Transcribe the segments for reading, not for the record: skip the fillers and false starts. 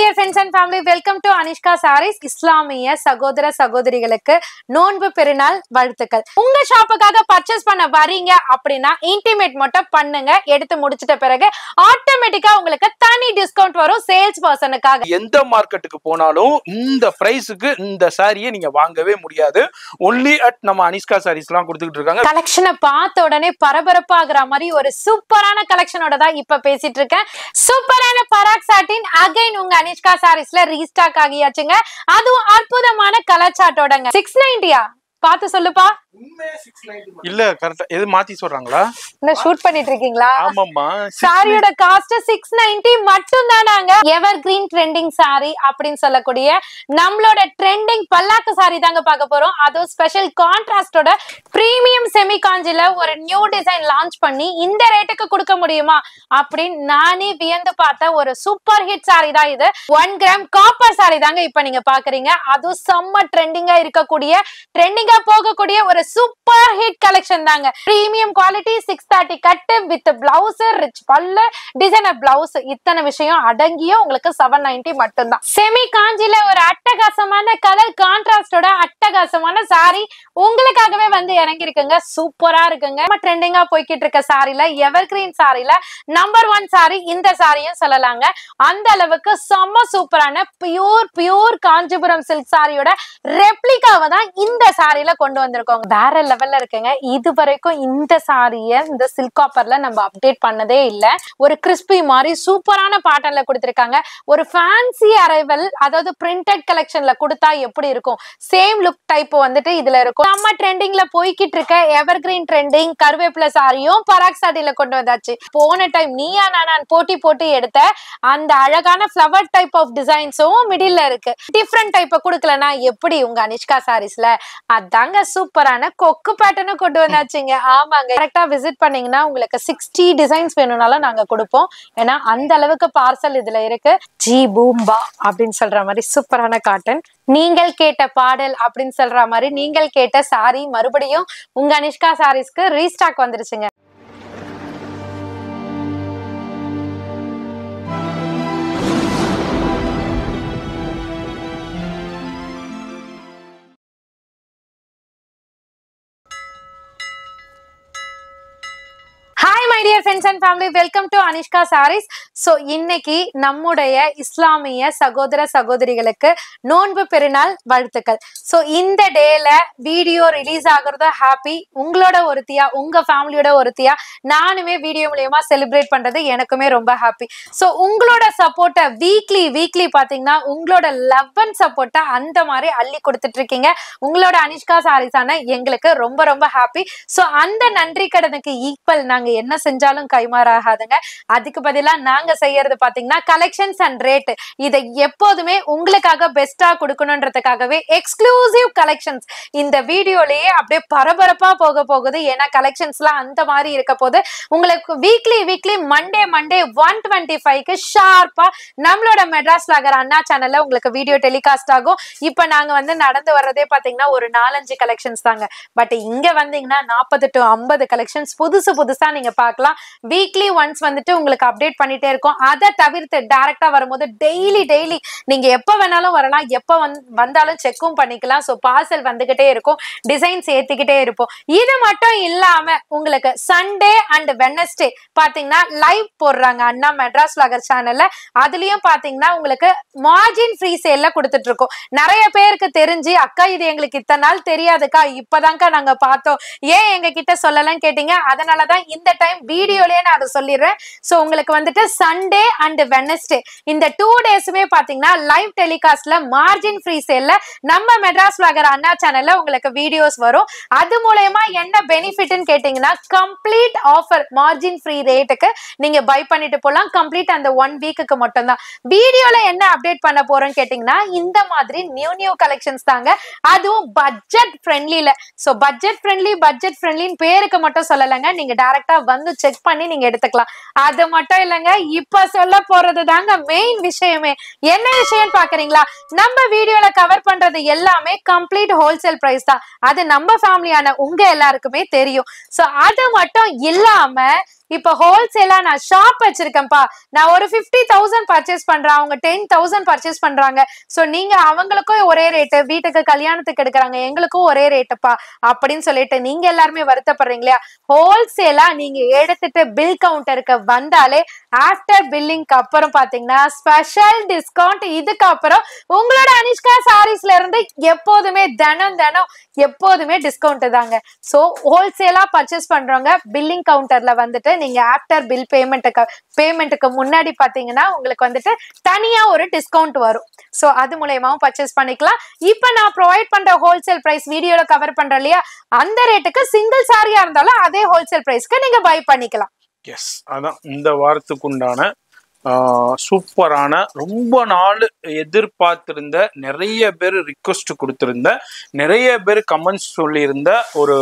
dear friends and family, welcome to Anishka Sarees. இஸ்லாமிய சகோதர சகோதரிகளுக்கு நோன்பு பெருநாள் வாழ்த்துக்கள். உங்க ஷாப்புக்காக பர்ச்சேஸ் பண்ண வரீங்க அப்படின்னா இன்டிமேட் மட்டும் பண்ணுங்க. எடுத்து முடிச்சிட்ட பிறகு ஆட்டோமேட்டிக்கா உங்களுக்கு தனி டிஸ்கவுண்ட் வரும் சேல்ஸ் பர்சனுக்காக. எந்த மார்க்கெட்டுக்கு போனாலும் இந்த பிரைஸ்க்கு இந்த சாரியை நீங்க வாங்கவே முடியாது. ஒன்லி அட் நம்ம அனிஷ்கா சாரீஸ்லாம் கொடுத்துக்கிட்டு இருக்காங்க. கலெக்ஷனை பார்த்த உடனே பரபரப்பாகிற மாதிரி ஒரு சூப்பரான கலெக்ஷனோட தான் இப்ப பேசிட்டு இருக்கேன். சூப்பரான பராக் சாட்டின் அகைன் உங்க அனிஷ்கா சாரீஸ்ல ரீஸ்டாக் ஆகியாச்சுங்க. அதுவும் அற்புதமான கலர் சார்ட்டோடங்க. 690 பாத்து சொல்லுப்பா. இல்ல கரெக்ட்டா எது மாத்தி சொல்றாங்களா? என்ன ஷூட் பண்ணிட்டு இருக்கீங்களா? ஆமாம்மா. சாரியோட காஸ்ட் 690 மட்டும் தானாங்க. எவர் கிரீன் ட்ரெண்டிங் சாரி அப்படின்னு சொல்லக்கூடிய நம்மளோட ட்ரெண்டிங் பல்லாக்கு சாரி தாங்க பார்க்க போறோம். அதுவும் ஸ்பெஷல் கான்ட்ராஸ்டோட பிரீமியம் செமி காஞ்சில ஒரு நியூ டிசைன் லான்ச் பண்ணி இந்த ரேட்டுக்கு கொடுக்க முடியுமா அப்படின்னு நானே வியந்து பார்த்த ஒரு சூப்பர் ஹிட் சாரி தான் இது. 1 கிராம் காப்பர் சாரி தாங்க இப்ப நீங்க பாக்குறீங்க. அதுவும் செம்ம ட்ரெண்டிங்கா இருக்கக்கூடிய ட்ரெண்டிங்கா போகக்கூடிய ஒரு சூப்பர் ஹிட் கலெக்ஷன் தாங்க. Premium quality 630 cut with blouse, rich pallu, designer blouse, இத்தனை விஷயம் அடங்கிய உங்களுக்கு 790 மட்டும் தான். செமி காஞ்சில ஒரு அட்டகாசமான கலர் கான்ட்ராஸ்டோட அட்டகாசமான சாரி உங்களுக்காகவே வந்து இறங்கி இருக்குங்க. சூப்பரா இருக்குங்க. ட்ரெண்டிங்கா போய்கிட்டு இருக்க சாரில எவர் கிரீன் சாரில நம்பர் 1 சாரி இந்த சாரியும் சொல்லலாங்க. அந்த அளவுக்கு செம்ம சூப்பரான பியூர் காஞ்சிபுரம் சில்க் சாரியோட ரெப்ளிகாவை தான் இந்த சாரியில கொண்டு வந்திருக்கோங்க. வேற லெவல்ல இருக்குங்க. இது வரைக்கும் இந்த சாரிய இந்த சில்க் காப்பர்ல நம்ம அப்டேட் பண்ணதே இல்ல. ஒரு கிறிஸ்பி மாதிரி சூப்பரான பேட்டர்ன்ல கொடுத்திருக்காங்க. ஒரு ஃபேன்சி அரைவல், அதாவது பிரிண்டட் கலெக்ஷன்ல கொடுத்தா எப்படி இருக்கும் சேம் லுக் டைப் வந்துட்டு இதுல இருக்கும். நம்ம ட்ரெண்டிங்ல போய்கிட்டு இருக்க எவர் கிரீன் ட்ரெண்டிங் கருவேப்பிலை சாரியும் பராக் சாட்டில கொண்டு வந்தாச்சு. போன டைம் நீயா நான் போட்டி எடுத்த அந்த அழகான ஃப்ளவர் டைப் ஆஃப் டிசைன்ஸும் மிடில்ல இருக்கு. டிஃப்ரெண்ட் டைப் கொடுக்கலனா எப்படி உங்க அனிஷ்கா சாரீஸ்ல? அதாங்க சூப்பரான கொக்கு பேட்டர்னும் கொண்டு வந்தாச்சுங்க. ஆமாங்க, கரெக்டா விசிட் பண்ணீங்கன்னா உங்களுக்கு 60 டிசைன்ஸ் வேணும்னாலும் நாங்க கொடுப்போம். ஏன்னா அந்த அளவுக்கு பார்சல் இதுல இருக்கு. ஜி பூம்பா அப்படின்னு சொல்ற மாதிரி சூப்பரான காட்டன். நீங்கள் கேட்ட பாடல் அப்படின்னு சொல்ற மாதிரி நீங்கள் கேட்ட சாரி மறுபடியும் உங்க அனிஷ்கா சாரீஸ்க்கு ரீஸ்டாக் வந்துருச்சுங்க. dear friends and family, welcome to Anishka Sarees. So இன்னைக்கு நம்முடைய இஸ்லாமிய சகோதர சகோதரிகளுக்கு நோன்பு பெருநாள் வாழ்த்துக்கள். ஸோ இந்த டேல வீடியோ ரிலீஸ் ஆகுறத ஹாப்பி. உங்களோட ஒருத்தியா உங்க ஃபேமிலியோட ஒருத்தியா நானுமே வீடியோ மூலமா செலிப்ரேட் பண்றது எனக்குமே ரொம்ப ஹாப்பி. ஸோ உங்களோட சப்போர்ட்டை வீக்லி பாத்தீங்கன்னா உங்களோட லவ் அண்ட் சப்போர்ட்டை அந்த மாதிரி அள்ளி கொடுத்துட்டு இருக்கீங்க. உங்களோட அனிஷ்கா சாரீஸான எங்களுக்கு ரொம்ப ரொம்ப ஹாப்பி. ஸோ அந்த நன்றி கடனுக்கு ஈக்குவல் நாங்க என்ன செஞ்சாலும் கைமாறாகாதுங்க. அதுக்கு பதிலா நாங்க செய்யறது பாத்தீங்கன்னா கலெக்ஷன்ஸ் அண்ட் ரேட் இதை எப்போதுமே உங்களுக்காக பெஸ்டா கொடுக்கணும்ன்றதுக்காகவே எக்ஸ்க்ளூசிவ் கலெக்ஷன்ஸ் இந்த வீடியோலயே அப்படியே பரபரப்பா போகுது. ஏன்னா கலெக்ஷன்ஸ்லாம் அந்த மாதிரி இருக்க போது உங்களுக்கு வீக்லி மண்டே 125க்கு ஷார்ப்பா நம்மளோட மெட்ராஸ் லாகர் அண்ணா சேனல்ல உங்களுக்கு வீடியோ டெலிகாஸ்ட் ஆகும். இப்ப நாங்க வந்து நடந்து வர்றதே பாத்தீங்கன்னா ஒரு 4-5 கலெக்ஷன்ஸ் தாங்க. பட் இங்க வந்தீங்கன்னா 40 to 50 கலெக்ஷன்ஸ் புதுசா நீங்க பார்க்கலாம். வீக்லி ஒன்ஸ் வந்துட்டு உங்களுக்கு அப்டேட் பண்ணிட்டே இருக்கும். அதை தவிர்த்து டைரக்டா வரும்போது டெய்லி நீங்க எப்ப வேணாலும் வரலாம், எப்ப வந்தாலும் செக்கும் பண்ணிக்கலாம். ஸோ பார்சல் வந்துகிட்டே இருக்கும், டிசைன்ஸ் ஏத்திக்கிட்டே இருப்போம். இது மட்டும் இல்லாம உங்களுக்கு சண்டே அண்ட் வெட்னஸ்டே பாத்தீங்கன்னா லைவ் போடுறாங்க அண்ணா மெட்ராஸ் லாகர் சேனல்ல. அதுலயும் பாத்தீங்கன்னா உங்களுக்கு மார்ஜின் ஃப்ரீ சேல்ல கொடுத்துட்டு இருக்கோம். நிறைய பேருக்கு தெரிஞ்சு அக்கா இது எங்களுக்கு இத்தனை நாள் தெரியாதுக்கா, இப்பதான்க்கா நாங்க பார்த்தோம், ஏன் எங்க கிட்ட சொல்லலன்னு கேட்டீங்க. அதனாலதான் இந்த டைம் வீடியோலயே நான் அதை சொல்லிடுறேன். சோ உங்களுக்கு வந்துட்டு சண்டே அண்ட் வெட்னஸ்டே இந்த 2 டேஸுமே பாத்தீங்கன்னா லைவ் டெலிகாஸ்ட்ல மார்ஜின் ஃப்ரீ சேல்ல நம்ம மெட்ராஸ் லாகர் அண்ணா சேனல்ல உங்களுக்கு வீடியோஸ் வரும். அது மூலமா என்ன பெனிஃபிட்னு கேட்டீங்கன்னா கம்ப்ளீட் ஆஃபர் மார்ஜின் ஃப்ரீ ரேட்டுக்கு நீங்க பை பண்ணிட்டு போலாம். கம்ப்ளீட் அந்த 1 வீக்குக்கு மட்டும் தான். வீடியோல என்ன அப்டேட் பண்ண போறோம்னு கேட்டீங்கன்னா இந்த மாதிரி நியூ கலெக்ஷன்ஸ் தாங்க. அதுவும் பட்ஜெட் ஃப்ரெண்ட்லில. சோ பட்ஜெட் ஃப்ரெண்ட்லின்னு பேருக்கு மட்டும் சொல்லலங்க, நீங்க டைரக்டா வந்து செக் பண்ணி நீங்க எடுத்துக்கலாம். அது மட்டும் இல்லங்க, இப்ப சொல்ல போறது தாங்க மெயின் விஷயமே. என்ன விஷயம் பாக்குறீங்களா? நம்ம வீடியோல கவர் பண்றது எல்லாமே கம்ப்ளீட் ஹோல்சேல் பிரைஸ் தான். அது நம்ம ஃபேமிலியான உங்க எல்லாருக்குமே தெரியும். சோ அது மட்டும் இல்லாம இப்ப ஹோல்சேலா நான் ஷாப் வச்சிருக்கேன்ப்பா, நான் ஒரு 50,000 பர்ச்சேஸ் பண்றேன், அவங்க 10,000 பர்ச்சேஸ் பண்றாங்க, சோ நீங்க அவங்களுக்கும் ஒரே ரேட்டு, வீட்டுக்கு கல்யாணத்துக்கு எடுக்கிறாங்க எங்களுக்கும் ஒரே ரேட்டுப்பா அப்படின்னு சொல்லிட்டு நீங்க எல்லாருமே வருத்தப்படுறீங்க இல்லையா? ஹோல்சேலா நீங்க எடுத்துட்டு பில் கவுண்டருக்கு வந்தாலே ஆஃப்டர் பில்லிங்க்கு அப்புறம் பாத்தீங்கன்னா ஸ்பெஷல் டிஸ்கவுண்ட். இதுக்கப்புறம் உங்களோட அனிஷ்கா சாரீஸ்ல இருந்து எப்போதுமே தினம் எப்போதுமே டிஸ்கவுண்ட் தாங்க. சோ ஹோல்சேலா பர்ச்சேஸ் பண்றவங்க பில்லிங் கவுண்டர்ல வந்துட்டு நீங்க ஆஃப்டர் பில் பேமெண்ட்டுக்கு முன்னாடி பாத்தீங்கன்னா உங்களுக்கு வந்துட்டு தனியா ஒரு டிஸ்கவுண்ட் வரும். சோ அது மூலமாவும் பர்ச்சேஸ் பண்ணிக்கலாம். இப்ப நான் ப்ரொவைட் பண்ற ஹோல்சேல் பிரைஸ் வீடியோல கவர் பண்றேன் இல்லையா, அந்த ரேட்டுக்கு சிங்கிள் சாரியா இருந்தாலும் அதே ஹோல்சேல் பிரைஸ்க்கு நீங்க பை பண்ணிக்கலாம். எஸ், அதான் இந்த வாரத்துக்கு உண்டான சூப்பரான, ரொம்ப நாள் எதிர்பார்த்திருந்த, நிறைய பேர் ரிக்வஸ்ட் கொடுத்திருந்த, நிறைய பேர் கமெண்ட்ஸ் சொல்லியிருந்த ஒரு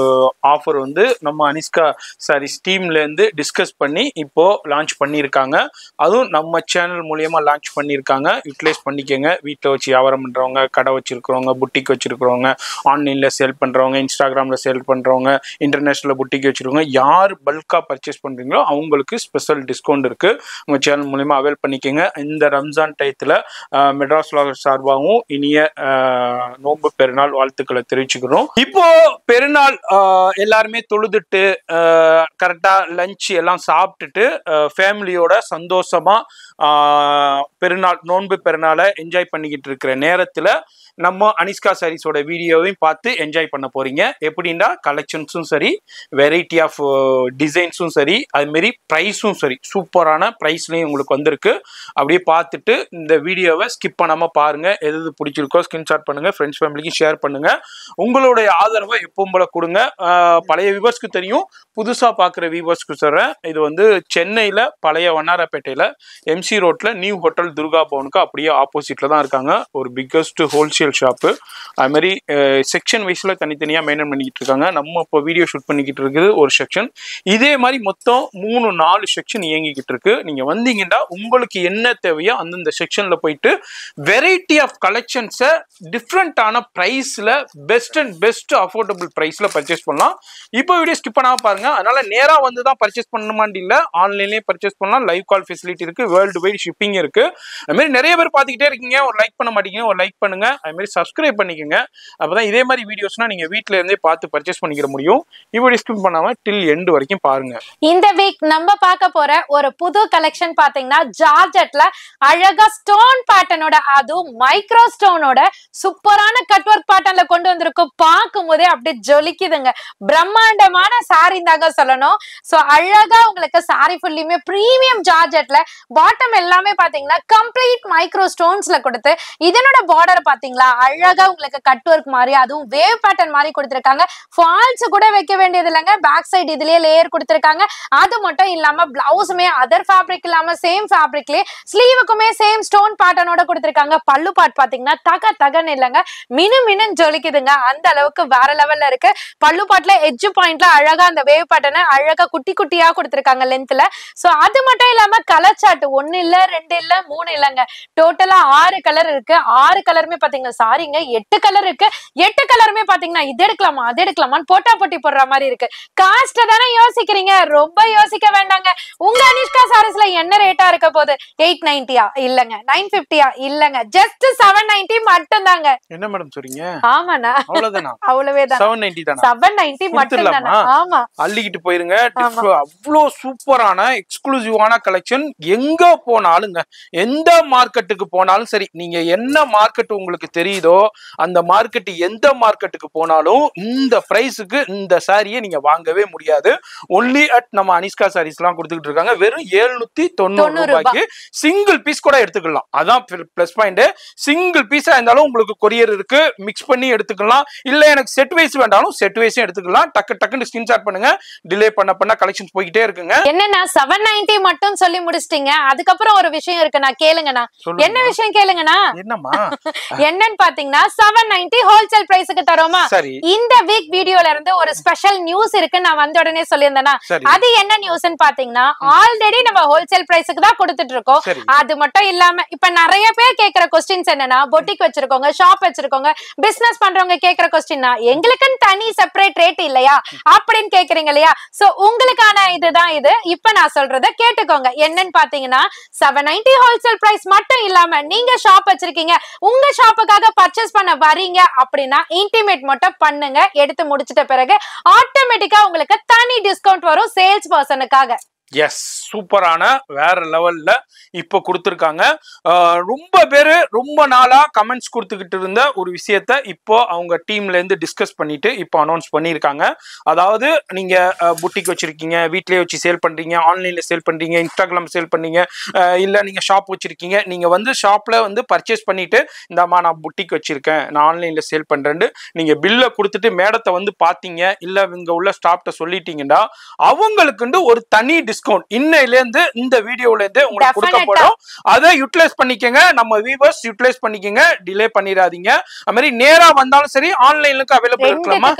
ஆஃபர் வந்து நம்ம அனிஷ்கா சாரீஸ் டீம்ல இருந்து டிஸ்கஸ் பண்ணி இப்போ லான்ச் பண்ணியிருக்காங்க. அதுவும் நம்ம சேனல் மூலியமா லான்ச் பண்ணியிருக்காங்க. யூட்டிலைஸ் பண்ணிக்கோங்க. வீட்டில் வச்சு வியாபாரம் பண்றவங்க, கடை வச்சிருக்கிறவங்க, புட்டிக் வச்சிருக்கிறவங்க, ஆன்லைன்ல சேல் பண்றவங்க, இன்ஸ்டாகிராம்ல சேல் பண்றவங்க, இன்டர்நேஷனல் புட்டிக் வச்சிருக்கவங்க, யார் பல்கா பர்ச்சேஸ் பண்றீங்களோ அவங்களுக்கு ஸ்பெஷல் டிஸ்கவுண்ட் இருக்கு. உங்க சேனல் மூலியமா அவைல் பண்ணிக்கங்க. இந்த ரம்ஜான் டயத்துல மெட்ராஸ் வ்ளாகர்ஸ் சார்பாகவும் இனிய நோன்பு பெருநாள் வாழ்த்துக்களை தெரிவிச்சுக்கிறோம். இப்போ பெருநாள் எல்லாருமே தொழுதுட்டு கரெக்டா லஞ்ச் எல்லாம் சாப்பிட்டுட்டு ஃபேமிலியோட சந்தோஷமா பெருநாள் நோன்பு பெருநாளை என்ஜாய் பண்ணிக்கிட்டு இருக்கிற நேரத்துல நம்ம அனிஷ்கா சாரீஸோட வீடியோவையும் பார்த்து என்ஜாய் பண்ண போறீங்க. எப்படின்னா கலெக்ஷன்ஸும் சரி, வெரைட்டி ஆஃப் டிசைன்ஸும் சரி, அதுமாரி ப்ரைஸும் சரி, சூப்பரான ப்ரைஸ்லையும் உங்களுக்கு வந்திருக்கு. அப்படியே பார்த்துட்டு இந்த வீடியோவை ஸ்கிப் பண்ணாமல் பாருங்க. எது பிடிச்சிருக்கோ ஸ்கிரீன்ஷாட் பண்ணுங்க, ஃப்ரெண்ட்ஸ் ஃபேமிலிக்கு ஷேர் பண்ணுங்க. உங்களுடைய ஆதரவை எப்பவும் போல கொடுங்க. பழைய வியூவர்ஸ்க்கு தெரியும், புதுசாக பார்க்குற வியூவர்ஸ்க்கு சொல்கிறேன். இது வந்து சென்னையில் பழைய வண்ணாரப்பேட்டையில் எம்சி ரோட்டில் நியூ ஹோட்டல் துர்கா பவனுக்கு அப்படியே ஆப்போசிட்டில் தான் இருக்காங்க. ஒரு பிக்கஸ்ட் ஹோல்சேல் ஷாப்பு. அது மாதிரி செக்ஷன் வைஸ்ல தனித்தனியாக மெயின்டைன் பண்ணிக்கிட்டு இருக்காங்க. நம்ம இப்போ வீடியோ ஷூட் பண்ணிக்கிட்டு இருக்குது ஒரு செக்ஷன். இதே மாதிரி மொத்தம் 3-4 செக்ஷன் இயங்கிக்கிட்டு இருக்கு. நீங்க வந்தீங்கன்னா உங்களுக்கு என்ன தேவையோ அந்தந்த செக்ஷன்ல போயிட்டு வெரைட்டி ஆஃப் கலெக்ஷன்ஸை டிஃப்ரெண்டான ப்ரைஸ்ல பெஸ்ட் அஃபோர்டபுள் ப்ரைஸ்ல பர்ச்சேஸ் பண்ணலாம். இப்போ வீடியோ ஸ்கிப் பண்ணாம பாருங்க. அதனால நேரா வந்து தான் பர்ச்சேஸ் பண்ணணுமான்னு இல்லை, ஆன்லைன்லேயே பர்ச்சேஸ் பண்ணலாம். லைவ் கால் ஃபெசிலிட்டி இருக்கு, வேர்ல்டு வைட் ஷிப்பிங் இருக்கு. அது மாதிரி நிறைய பேர் பார்த்துக்கிட்டே இருக்கீங்க, ஒரு லைக் பண்ண மாட்டீங்க, ஒரு லைக் பண்ணுங்க. அது மாதிரி சப்ஸ்கிரைப் பண்ணிக்கோங்க. அப்பதான் இதே மாதிரி வீடியோஸ்னா நீங்க வீட்ல இருந்தே பார்த்து பர்ச்சேஸ் பண்ணிக்கிற முடியும். இப்போ ஸ்கிப் பண்ணாம டில் எண்ட் வரைக்கும் பாருங்க. இந்த வீக் நம்ம பார்க்க போற ஒரு புது கலெக்ஷன் பாத்தீங்கன்னா ஜார்ஜெட்ல அழகா ஸ்டோன் பேட்டர்னோட, அதுவும் மைக்ரோ ஸ்டோனோட சூப்பரான கட் ஒர்க் பேட்டர்ன்ல கொண்டு வந்திருக்கும். பார்க்கும் போதே அப்படியே ஜொலிக்குதுங்க. பிரம்மாண்டமான சாரி தாங்க சொல்லணும். சோ அழகா உங்களுக்கு சாரி ஃபுல்லியுமே பிரீமியம் ஜார்ஜெட்ல, பாட்டம் எல்லாமே பாத்தீங்கன்னா கம்ப்ளீட் மைக்ரோ ஸ்டோன்ஸ்ல கொடுத்து, இதனோட பார்டர் பாத்தீங்களா அழகா உங்களுக்கு கட் ஒர்க் மாதிரி, அதுவும் வேவ் பேட்டர்ன் மாதிரி கொடுத்திருக்காங்க. ஃபால்ஸ் கூட வைக்க வேண்டியது இல்லைங்க, பேக் சைடு இதுலயே லேயர் கொடுத்திருக்காங்க. அது மட்டும் இல்லாம பிளவுஸுமே அதர் ஃபேப்ரிக் இல்லாம சேம் ஃபேப்ரிக்லயே, ஸ்லீவுக்குமே சேம் ஸ்டோன் பேட்டர்னோட கொடுத்திருக்காங்க. பல்லு பாட் பாத்தீங்கன்னா தகன்னு இல்லைங்க, மினு ஜொலிக்குதுங்க. அந்த அளவுக்கு வேற லெவல்ல இருக்கு. பல்லு பாட்ல எட்ஜ் பாயிண்ட்ல அழகா அந்த வேவ் பேட்டர்னை அழகா குட்டியா கொடுத்திருக்காங்க லென்த்ல. சோ அது மட்டும் இல்லாம கலர் சார்ட் 1 இல்ல 2 இல்ல 3 இல்லங்க, டோட்டலா 6 கலர் இருக்கு. 6 கலருமே பாத்தீங்கன்னா சாரிங்க 8 கலர் இருக்கு. 8 கலருமே பாத்தீங்கன்னா இது எடுக்கலாமா அது எடுக்கலாமான்னு போட்டி போடுற மாதிரி இருக்கு. காஸ்ட் தானே யோசிக்கிறீங்க, ரொம்ப யோசிக்க வேண்டாங்க. உங்க அனிஷ்கா சாரீஸ்ல என்ன ரேட்டா இருக்க போகுது? 890 இல்லங்க, 950 இல்லங்க, ஜஸ்ட் 790 மட்டும் தாங்க. என்ன மேடம் சொல்றீங்க? ஆமாண்ணா, அவ்வளவுதானா? அவ்வளவேதான். 790 தானா? 790 மட்டும் தானா? ஆமா, அள்ளிக்கிட்டு போயிருங்க. அவ்வளோ சூப்பரான எக்ஸ்க்ளூசிவான கலெக்ஷன். எங்க போனாலுங்க, எந்த மார்க்கெட்டுக்கு போனாலும் சரி, நீங்க என்ன மார்க்கெட் உங்களுக்கு தெரியுதோ அந்த மார்க்கெட், எந்த மார்க்கெட்டுக்கு போனாலும் இந்த பிரைஸுக்கு இந்த சாரியை நீங்க வாங்கவே முடியாது. ஒன்லி அட் நம்ம அனிஷ்கா சாரீஸ் எல்லாம் கொடுத்துக்கிட்டு இருக்காங்க. வெறும் 790 ரூபாய்க்கு சிங்கிள் பீஸ் கூட எடுத்துக்கலாம். அதான் பிளஸ் பாயிண்ட். சிங்கிள் பீஸா இருந்தாலும் உங்களுக்கு கொரியர் இருக்கு, மிக்ஸ் பண்ணி எடுத்துக்கலாம். இல்ல எனக்கு செட் வைஸ் வேண்டாலும் செட் வைஸும் எடுத்துக்கலாம். டக்குன்னு ஸ்கிரீன்ஷாட் பண்ணுங்க. டிலே பண்ண கலெக்ஷன்ஸ் போய்கிட்டே இருக்குங்க. என்னன்னா 790 மட்டும் சொல்லி முடிச்சிட்டீங்க. அதுக்கப்புறம் ஒரு விஷயம் இருக்கு, நான் கேளுங்கண்ணா. என்ன விஷயம் கேளுங்கண்ணா? என்னம்மா? என்னன்னு என்னன்னு பாத்தீங்கன்னா 790 ஹோல்சேல் பிரைஸ்க்கு தரோமா. இந்த வீக் வீடியோல இருந்து ஒரு ஸ்பெஷல் நியூஸ் இருக்கு, நான் வந்த உடனே சொல்லியிருந்தேனா. அது என்ன நியூஸ்னு பாத்தீங்கன்னா, ஆல்ரெடி நம்ம ஹோல்சேல் பிரைஸ்க்கு தான் கொடுத்துட்டு இருக்கோம். அது மட்டும் இல்லாம இப்ப நிறைய பேர் கேக்குற கொஸ்டின்ஸ் என்னன்னா, பொட்டிக் வச்சிருக்கோங்க, ஷாப் வச்சிருக்கோங்க, பிசினஸ் பண்றவங்க கேக்குற கொஸ்டின்னா, எங்களுக்குன்னு தனி செப்பரேட் ரேட் இல்லையா அப்படின்னு கேக்குறீங்க இல்லையா. சோ உங்களுக்கான இதுதான் இது. இப்ப நான் சொல்றத கேட்டுக்கோங்க. என்னன்னு பாத்தீங்கன்னா 790 ஹோல்சேல் பிரைஸ் மட்டும் இல்லாம நீங்க ஷாப் வச்சிருக்கீங்க, உங்க ஷாப்புக்காக பர்ச்சேஸ் பண்ண வரீங்க அப்படின்னா இன்டிமேட் மட்டும் பண்ணுங்க. எடுத்து முடிச்சிட்ட பிறகு ஆட்டோமேட்டிக்கா உங்களுக்கு தனி டிஸ்கவுண்ட் வரும் சேல்ஸ் பர்சனுக்காக. எஸ், சூப்பரான வேற லெவல்ல இப்ப கொடுத்துருக்காங்க. ரொம்ப பேரு ரொம்ப நாளா கமெண்ட்ஸ் கொடுத்துக்கிட்டு இருந்த ஒரு விஷயத்த இப்போ அவங்க டீம்ல இருந்து டிஸ்கஸ் பண்ணிட்டு இப்போ அனௌன்ஸ் பண்ணியிருக்காங்க. அதாவது நீங்க புட்டிக் வச்சிருக்கீங்க, வீட்லயே வச்சு சேல் பண்றீங்க, ஆன்லைன்ல சேல் பண்றீங்க, இன்ஸ்டாகிராம் சேல் பண்ணீங்க, இல்ல நீங்க ஷாப் வச்சிருக்கீங்க, நீங்க வந்து ஷாப்ல வந்து பர்ச்சேஸ் பண்ணிட்டு இந்தாமா நான் புட்டிக் வச்சிருக்கேன், நான் ஆன்லைன்ல சேல் பண்றேன்னு நீங்க பில்ல கொடுத்துட்டு மேடத்தை வந்து பாத்தீங்க, இல்ல இங்க உள்ள ஸ்டாஃப்ட்ட சொல்லிட்டீங்கன்னா அவங்களுக்கு ஒரு தனி டிஸ்கவுண்ட் இன்னையில இருந்து இந்த வீடியோல இருந்து உங்களுக்கு கொடுக்கப்படும். அதை யூட்டிலைஸ் பண்ணிக்கங்க, நம்ம வியூவர்ஸ் யூட்டிலைஸ் பண்ணிக்கங்க, டிலே பண்ணிராதீங்க. அது மாதிரி நேரா வந்தாலும் சரி, ஆன்லைனுக்கு அவைலபிள் இருக்கலாமா,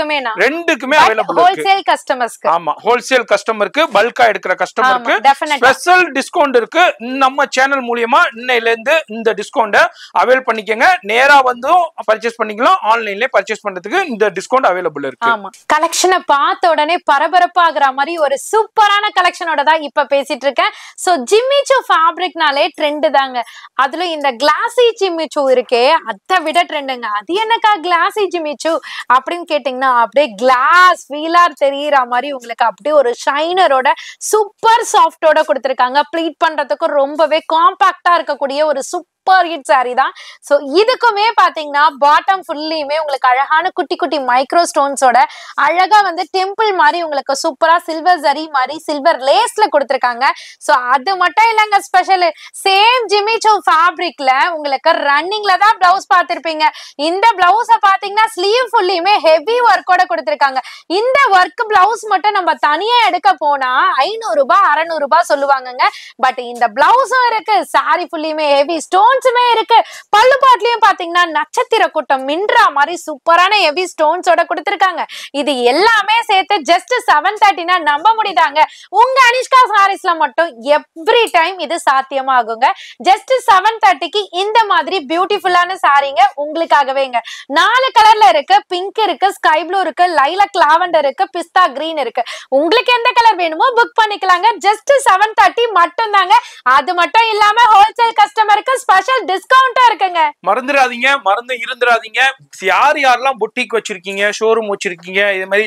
ரெண்டுக்குமே அவைலபிள் இருக்கு. ஹோல்சேல் கஸ்டமர்ஸ்க்கு, ஆமா, ஹோல்சேல் கஸ்டமருக்கு, பல்கா எடுக்கிற கஸ்டமருக்கு ஸ்பெஷல் டிஸ்கவுண்ட் இருக்கு. நம்ம சேனல் மூலமா இன்னையில இருந்து இந்த டிஸ்கவுண்ட அவைல் பண்ணிக்கங்க. நேரா வந்து பர்ச்சேஸ் பண்ணிக்கலாம், ஆன்லைன்லயே பர்ச்சேஸ் பண்றதுக்கு இந்த டிஸ்கவுண்ட் அவைலபிள் இருக்கு. ஆமா, கலெக்ஷனை பார்த்த உடனே பரபரப்பாகிற மாதிரி ஒரு சூப்பரான கலெக்ஷனோட தான் இப்ப பேசிட்டு இருக்கேன். சோ ஜிம்மிச்சூ ஃபேப்ரிக்னாலே ட்ரெண்ட் தாங்க. அதுல இந்த கிளாசி ஜிம்மிச்சூ இருக்கே, அதை விட ட்ரெண்டுங்க. அது என்னக்கா கிளாசி ஜிம்மிச்சூ அப்படின்னு கேட்டீங்கன்னா, அப்படியே கிளாஸ் ஃபீலார் தெரியற மாதிரி உங்களுக்கு அப்படியே ஒரு ஷைனரோட சூப்பர் சாஃப்டோட கொடுத்திருக்காங்க. ப்ளீட் பண்றதுக்கு ரொம்பவே காம்பாக்டா இருக்கக்கூடிய ஒரு சூப்பர் ஹிட் சாரி தான். சோ இதுக்குமே பாத்தீங்கன்னா பாட்டம் ஃபுல்லியுமே உங்களுக்கு அழகான குட்டி குட்டி மைக்ரோ ஸ்டோன்ஸோட அழகா வந்து டெம்பிள் மாதிரி உங்களுக்கு சூப்பரா சில்வர் ஜரி மாதிரி சில்வர் லேஸ்ல கொடுத்திருக்காங்க. சோ அது மட்டும் இல்லங்க, ஸ்பெஷல் சேம் ஜிம்மிச்சூ ஃபேப்ரிக்ல உங்களுக்கு ரன்னிங்ல தான் பிளவுஸ் பார்த்திருப்பீங்க. இந்த பிளவுஸ பாத்தீங்கன்னா ஸ்லீவ் ஃபுல்லியுமே ஹெவி ஒர்க்கோட கொடுத்திருக்காங்க. இந்த ஒர்க் பிளவுஸ் மட்டும் நம்ம தனியா எடுக்க போனா 500 ரூபாய் 600 ரூபாய் சொல்லுவாங்கங்க. பட் இந்த பிளவுஸும் இருக்கு, சாரி ஃபுல்லியுமே ஹெவி ஸ்டோன்ஸுமே இருக்கு. பல்லு பாட்லயும் பாத்தீங்கன்னா நட்சத்திர கூட்டம் மின்ற மாதிரி சூப்பரான ஹெவி ஸ்டோன்ஸோட கொடுத்திருக்காங்க. இது எல்லாமே சேர்த்து ஜஸ்ட் 730 நம்ப முடியுதாங்க. உங்க அனிஷ்கா சாரீஸ்ல மட்டும் எவ்ரி டைம் இது சாத்தியமாகுங்க. ஜஸ்ட் 730க்கு இந்த மாதிரி பியூட்டிஃபுல்லான சாரீங்க உங்களுக்காகவேங்க. 4 கலர்ல இருக்கு, பிங்க் இருக்கு, ஸ்கை ப்ளூ இருக்கு, லைலாக் லாவெண்டர் இருக்கு, பிஸ்தா கிரீன் இருக்கு. உங்களுக்கு எந்த கலர் வேணுமோ புக் பண்ணிக்கலாங்க. ஜஸ்ட் 730 மட்டும் தாங்க. அது மட்டும் இல்லாம ஹோல்சேல் கஸ்டமருக்கு ஸ்பெஷல் டிஸ்கவுண்டா இருக்குங்க. மறந்துடாதீங்க, மறந்து இருந்துடாதீங்க. யாரெல்லாம் புட்டிக் வச்சிருக்கீங்க, ஷோரூம் வச்சிருக்கீங்க, இது மாதிரி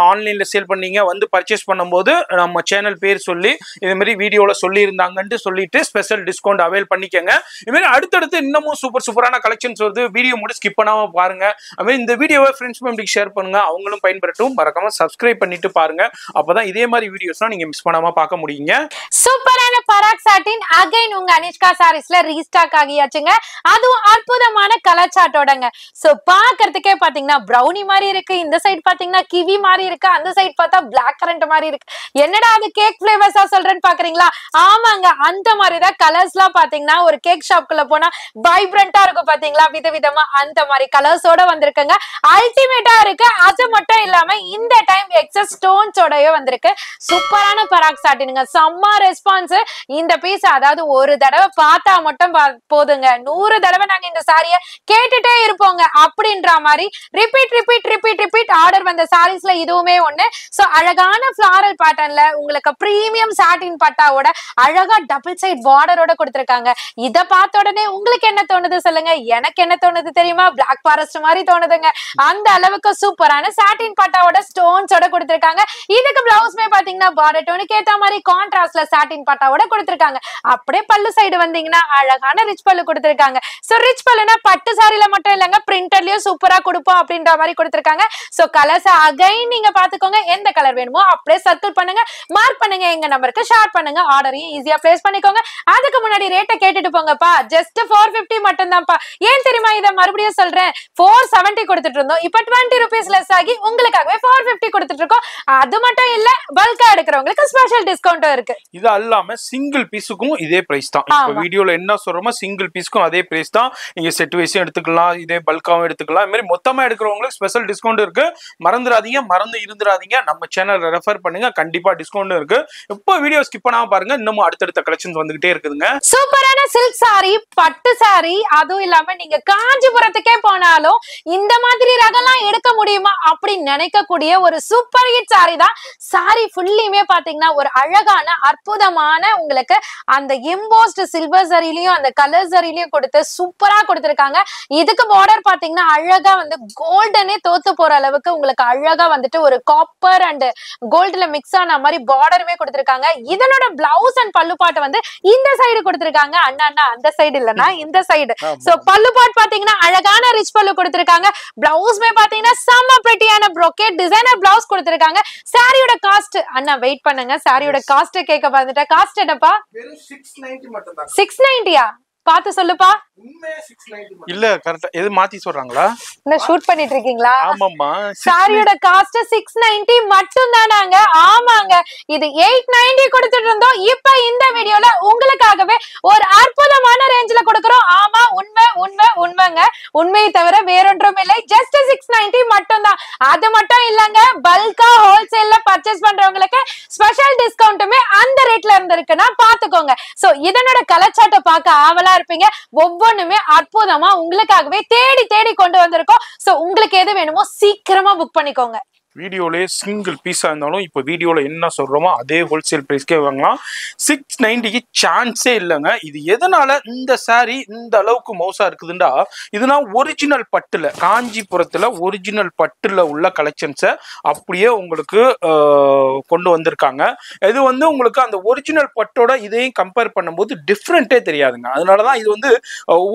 ஆன்லைன்ல சேல் பண்ணீங்க, வந்து பர்ச்சேஸ் பண்ணும்போது நம்ம சேனல் பேர் சொல்லி இது மாதிரி வீடியோல சொல்லி இருந்தாங்கன்னு சொல்லிட்டு ஸ்பெஷல் டிஸ்கவுண்ட் அவைல் பண்ணிக்கங்க. இது மாதிரி அடுத்தடுத்து இன்னமும் சூப்பரான கலெக்ஷன்ஸ் வருது. வீடியோ மட்டும் ஸ்கிப் பண்ணாம பாருங்க. அது மாதிரி இந்த வீடியோவை ஃப்ரெண்ட்ஸ் ஃபேமிலிக்கு ஷேர் பண்ணுங்க, அவங்களும் பயன்பெறட்டும். மறக்காம சப்ஸ்கிரைப் பண்ணிட்டு பாருங்க. அப்பதான் இதே மாதிரி வீடியோஸ்லாம் நீங்க மிஸ் பண்ணாம பார்க்க முடியுங்க. சூப்பரான பராக் சாட்டின் அகைன் உங்க அனிஷ்கா சாரீஸ்ல ரீஸ்டாக் ஆகியாச்சுங்க. அதுவும் அற்புதமான கலர் சாட்டோடங்க. சோ பாக்குறதுக்கே பாத்தீங்கன்னா பிரவுனி மாதிரி இருக்கு, இந்த சைடு பாத்தீங்கன்னா கிவி மாதிரி இருக்கு, அந்த சைடு பார்த்தா பிளாக் கரண்ட் மாதிரி இருக்கு. என்னடா அது கேக் பிளேவர்ஸா சொல்றேன்னு பாக்குறீங்களா? ஆமாங்க, அந்த மாதிரிதான் கலர்ஸ் எல்லாம் பாத்தீங்கன்னா ஒரு கேக் ஷாப்குள்ள போனா வைப்ரண்டா இருக்கும் பாத்தீங்களா, விதவிதமா அந்த மாதிரி கலர்ஸோட வந்திருக்குங்க. அல்டிமேட்டா இருக்கு. அது மட்டும் இல்லாம இந்த டைம் எக்ஸஸ் ஸ்டோன்ஸோடவே வந்திருக்கு. சூப்பரான பராக் சாட்டினுங்க, செம்ம ரெஸ்பான்ஸ். இந்த பீஸ் அதாவது ஒரு தடவை பார்த்தா மட்டும் போதுங்க, 100 தடவை நாங்க இந்த சாரிய கேட்டுட்டே இருப்போங்க அப்படின்ற மாதிரி ரிப்பீட் ஆர்டர் வந்த சாரீஸ்ல இதுவுமே ஒண்ணு. சோ அழகான ஃபிளாரல் பேட்டர்ன்ல உங்களுக்கு பிரீமியம் சாட்டின் பட்டாவோட அழகா டபுள் சைட் பார்டரோட கொடுத்திருக்காங்க. இத பார்த்த உடனே உங்களுக்கு என்ன தோணுது சொல்லுங்க? எனக்கு என்ன தோணுது தெரியுமா? பிளாக் ஃபாரஸ்ட் மாதிரி தோணுதுங்க. அந்த அளவுக்கு சூப்பரான சாட்டின் பட்டாவோட ஸ்டோன்ஸோட கொடுத்திருக்காங்க. இதுக்கு பிளவுஸ்மே பாத்தீங்கன்னா பார்டர் டோனுக்கு ஏத்த மாதிரி கான்ட்ராஸ்ட்ல சாட்டின் பட்டாவோட கொடுத்திருக்காங்க. அப்படியே பல்லு சைடு வந்தீங்கன்னா அழகான ரிச் பல்லு கொடுத்திருக்காங்க. சோ ரிச் பல்லுனா பட்டு சாரில மட்டும் இல்லங்க, பிரிண்டர்லயும் சூப்பரா கொடுப்போம் அப்படின்ற மாதிரி கொடுத்திருக்காங்க. சோ கலர்ஸ் அகைன் நீங்க பாத்துக்கோங்க. எந்த கலர் வேணுமோ அப்படியே சர்க்கிள் பண்ணுங்க, மார்க் பண்ணுங்க, எங்க நம்பருக்கு ஷேர் பண்ணுங்க, ஆர்டரையும் ஈஸியா பிளேஸ் பண்ணிக்கோங்க. அதுக்கு முன்னாடி ரேட்டை கேட்டுட்டு போங்கப்பா. ஜஸ்ட் 450 மட்டும் தான்ப்பா. ஏன் தெரியுமா இதை மறுபடியும் சொல்றேன்? 470 கொடுத்துட்டு இருந்தோம், இப்ப 20 rupees லெஸ் ஆகி உங்களுக்காகவே 450 கொடுத்துட்டு இருக்கோம். அது மட்டும் இல்ல, பல்கா எடுக்கிறவங்களுக்கு ஸ்பெஷல் டிஸ்கவுண்ட் இருக்கு. இது அல்லாம சிங்கிள் பீஸுக்கும் இதே பிரைஸ் தான். இப்ப வீடியோல என்ன சொல்றோமோ சிங்கிள் பீஸ்க்கும் அதே பிரைஸ் தான். நீங்க செட் வைஸும் எடுத்துக்கலாம், இதே பல்காவும் எடுத்துக்கலாம். இது மாதிரி மொத்தமா எடுக்கிறவங்களுக்கு ஸ்பெஷல் டிஸ்கவுண்ட் இருக்கு. மறந்துடாதீங்க, மறந்து இருந்துடாதீங்க. நம்ம சேனலை ரெஃபர் பண்ணுங்க, கண்டிப்பா டிஸ்கவுண்ட் இருக்கு. இப்போ வீடியோ ஸ்கிப் பண்ணாம பாருங்க, இன்னமும் அடுத்தடுத்த கலெக்ஷன்ஸ் வந்துகிட்டே இருக்குதுங்க. சூப்பரான சில்க் சாரி, பட்டு சாரி, அதுவும் இல்லாம நீங்க காஞ்சிபுரத்துக்கே போனாலும் இந்த மாதிரி ரகம்லாம் எடுக்க முடியுமா அப்படின்னு நினைக்கக்கூடிய ஒரு சூப்பர் ஹிட் சாரி தான். சாரி ஃபுல்லியுமே பாத்தீங்கன்னா ஒரு அழகான அற்புதமான உங்களுக்கு அந்த எம்போஸ்ட் சில்வர் சரிலையும் அந்த கலர் சரிலையும் கொடுத்து சூப்பரா கொடுத்திருக்காங்க. இதுக்கு பார்டர் பாத்தீங்கன்னா அழகா வந்து கோல்டனே தோத்து போற அளவுக்கு உங்களுக்கு அழகா வந்துட்டு ஒரு காப்பர் அண்ட் கோல்டுல மிக்ஸ் ஆன மாதிரி பார்டருமே கொடுத்திருக்காங்க. இதனோட பிளவுஸ் அண்ட் பல்லுப்பாட்டை வந்து இந்த சைடு கொடுத்திருக்காங்க. அண்ணா அந்த சைடு இல்லனா இந்த சைடு. சோ பல்லுப்பாட் பாத்தீங்கன்னா அழகான ரிச் பல்லு கொடுத்திருக்காங்க. பிளவுஸ்மே பாத்தீங்கன்னா செம்ம பிரிட்டியான brocade டிசைனர் பிளவுஸ் கொடுத்திருக்காங்க. சாரியோட காஸ்ட் அண்ணா வெயிட் பண்ணுங்க, சாரியோட காஸ்ட் கேட்க வந்துட்டேன். காஸ்ட் என்னப்பா? வெறும் 690 மட்டும் தான். 690யா? பாத்து சொல்லுப்பா. உண்மையா 690 இல்ல, கரெக்ட்டா எது மாத்தி சொல்றாங்களா? என்ன ஷூட் பண்ணிட்டு இருக்கீங்களா? ஆமாம்மா, சாரியோட காஸ்ட் 690 மட்டும் தானாங்க. ஆமாங்க, இது 890 கொடுத்துட்டு இருந்தோம். இப்ப இந்த வீடியோல உங்களுக்காகவே ஒரு அற்புதமான ரேஞ்சில கொடுக்கறோம். ஆமா, உண்மைங்க. உண்மையை தவிர வேறொன்றும் இல்லை. ஜஸ்ட் 690 மட்டும் தான். அது மட்டும் இல்லங்க, பல்கா ஹோல்சேல்ல பர்ச்சேஸ் பண்றவங்களுக்கு ஸ்பெஷல் டிஸ்கவுண்ட்டுமே அந்த ரேட்ல இருந்திருக்குன்னா பாத்துக்கோங்க. சோ இதனோட கலர் சார்ட்டை பார்க்க ஆவலா இருப்பீங்க. ஒவ்வொன்றுமே அற்புதமா உங்களுக்காகவே தேடி தேடி கொண்டு வந்திருக்கோம். சோ உங்களுக்கு எது வேணுமோ சீக்கிரமா புக் பண்ணிக்கோங்க. வீடியோலேயே சிங்கிள் பீஸாக இருந்தாலும் இப்போ வீடியோவில் என்ன சொல்கிறோமோ அதே ஹோல்சேல் ப்ரைஸ்க்கே வாங்கலாம். 690க்கு சான்ஸே இல்லைங்க. இது எதனால இந்த சாரீ இந்த அளவுக்கு மோசா இருக்குதுண்டா, இதுனா ஒரிஜினல் பட்டில், காஞ்சிபுரத்தில் ஒரிஜினல் பட்டில் உள்ள கலெக்ஷன்ஸை அப்படியே உங்களுக்கு கொண்டு வந்திருக்காங்க. இது வந்து உங்களுக்கு அந்த ஒரிஜினல் பட்டோட இதையும் கம்பேர் பண்ணும்போது டிஃப்ரெண்ட்டே தெரியாதுங்க. அதனால தான் இது வந்து